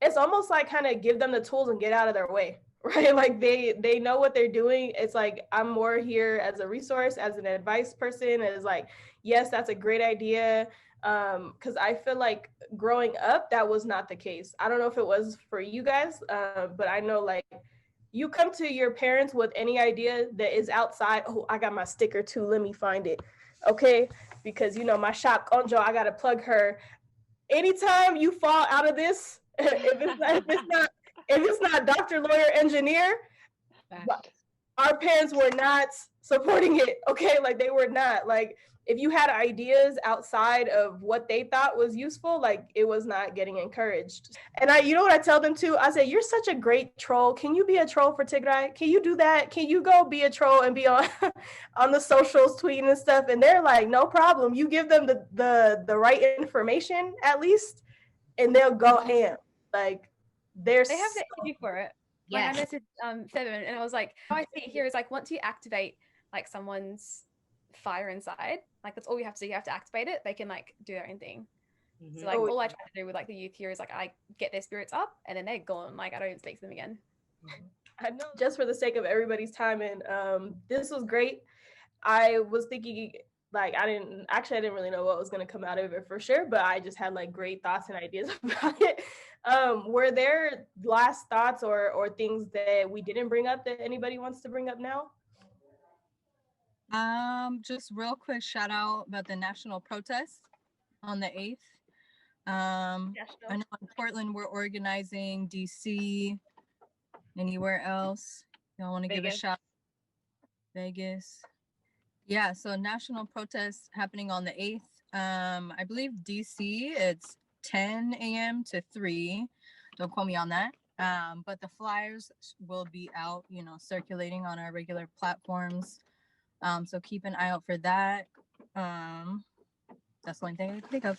Speaker 1: It's almost like kind of give them the tools and get out of their way, right? Like, they know what they're doing. It's like, I'm more here as a resource, as an advice person. It's like, yes, that's a great idea. Because I feel like growing up, that was not the case. I don't know if it was for you guys, but I know, like, you come to your parents with any idea that is outside. Oh, I got my sticker too. Let me find it. Okay. Because, you know, my shop, Onjo, I got to plug her. Anytime you fall out of this, if it's not doctor, lawyer, engineer, our parents were not supporting it, okay? Like, they were not. Like, if you had ideas outside of what they thought was useful, like, it was not getting encouraged. And you know what I tell them too? I say, you're such a great troll. Can you be a troll for Tigray? Can you do that? Can you go be a troll and be on on the socials, tweeting and stuff? And they're like, no problem. You give them the right information at least, and they'll go ham. Like, they have
Speaker 4: the energy for it. Yes. Like, I messaged Feben, and I was like, how I see it here is like, once you activate like someone's fire inside, like, that's all you have to do. You have to activate it. They can like do their own thing. So like, all I try to do with like the youth here is like, I get their spirits up, and then they're gone. Like, I don't even speak to them again.
Speaker 1: I know, just for the sake of everybody's time, and this was great. I was thinking, like, I didn't really know what was going to come out of it for sure, but I just had like great thoughts and ideas about it. Were there last thoughts or things that we didn't bring up that anybody wants to bring up now?
Speaker 9: Just real quick shout out about the national protest on the 8th. I know in Portland we're organizing, DC, anywhere else. Y'all want to give a shout? Vegas. Yeah, so national protest happening on the 8th. I believe DC, it's 10 a.m. to 3. Don't quote me on that. But the flyers will be out, circulating on our regular platforms. So keep an eye out for that. That's the only thing I can think of.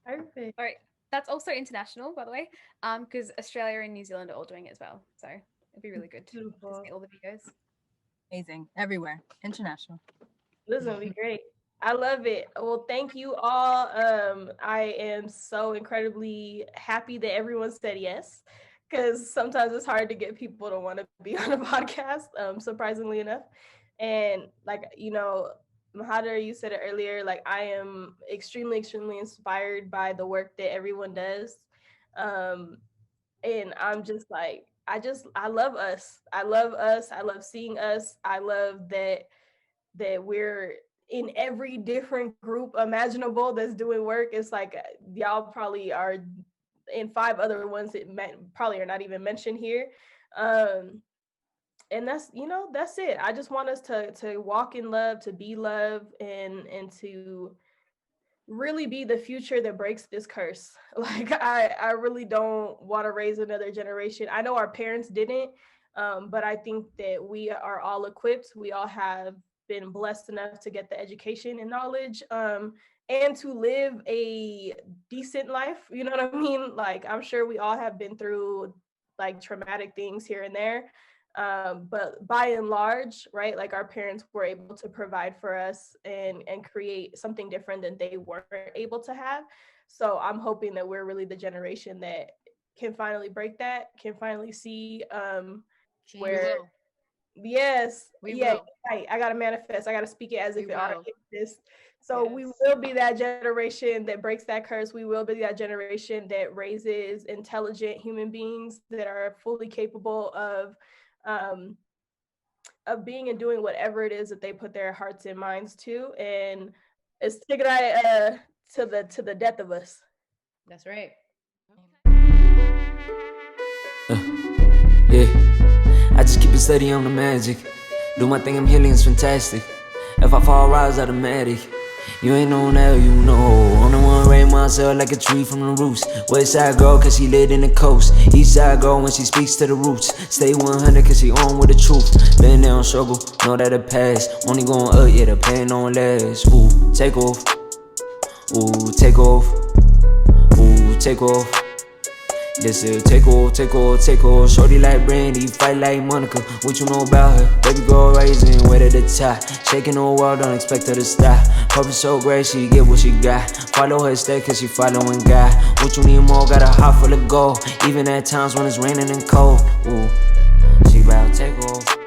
Speaker 1: Perfect.
Speaker 4: All right. That's also international, by the way, because Australia and New Zealand are all doing it as well. So it'd be really good to see all the videos.
Speaker 9: Amazing. Everywhere. International.
Speaker 1: This is going to be great. I love it. Well, thank you all. I am so incredibly happy that everyone said yes, because sometimes it's hard to get people to want to be on a podcast, surprisingly enough. And like, Mahlet, you said it earlier, like, I am extremely, extremely inspired by the work that everyone does. And I'm just like, I love us. I love us. I love seeing us. I love that we're in every different group imaginable that's doing work. It's like, y'all probably are in 5 other ones that probably are not even mentioned here. And that's it. I just want us to walk in love, to be love, and to really be the future that breaks this curse. Like, I really don't want to raise another generation. I know our parents didn't, but I think that we are all equipped. We all have been blessed enough to get the education and knowledge, and to live a decent life. You know what I mean? Like, I'm sure we all have been through like traumatic things here and there. But by and large, right, like, our parents were able to provide for us and create something different than they weren't able to have. So I'm hoping that we're really the generation that can finally break that, can finally see where. Yes.
Speaker 3: We will.
Speaker 1: Right. I gotta manifest. I gotta speak it as if it already exists. So we will be that generation that breaks that curse. We will be that generation that raises intelligent human beings that are fully capable of being and doing whatever it is that they put their hearts and minds to. And it's Tigray to the death of us.
Speaker 3: That's right.
Speaker 2: Yeah. I just keep it steady on the magic. Do my thing, I'm healing, it's fantastic. If I fall, rise automatic. You ain't known that, you know. Only one raise myself like a tree from the roots. West side girl, cause she lit in the coast. East side girl when she speaks to the roots. Stay 100 cause she on with the truth. Been there on struggle, know that it pass. Only going up, yeah, the pain don't last. Ooh, take off. Ooh, take off. Ooh, take off. This is take off. Shorty like Brandy, fight like Monica. What you know about her? Baby girl rising, way to the top. Shaking the world, don't expect her to stop. Purpose so great, she get what she got. Follow her step, cause she following God. What you need more, got a heart full of gold. Even at times when it's raining and cold. Ooh, she bout take off.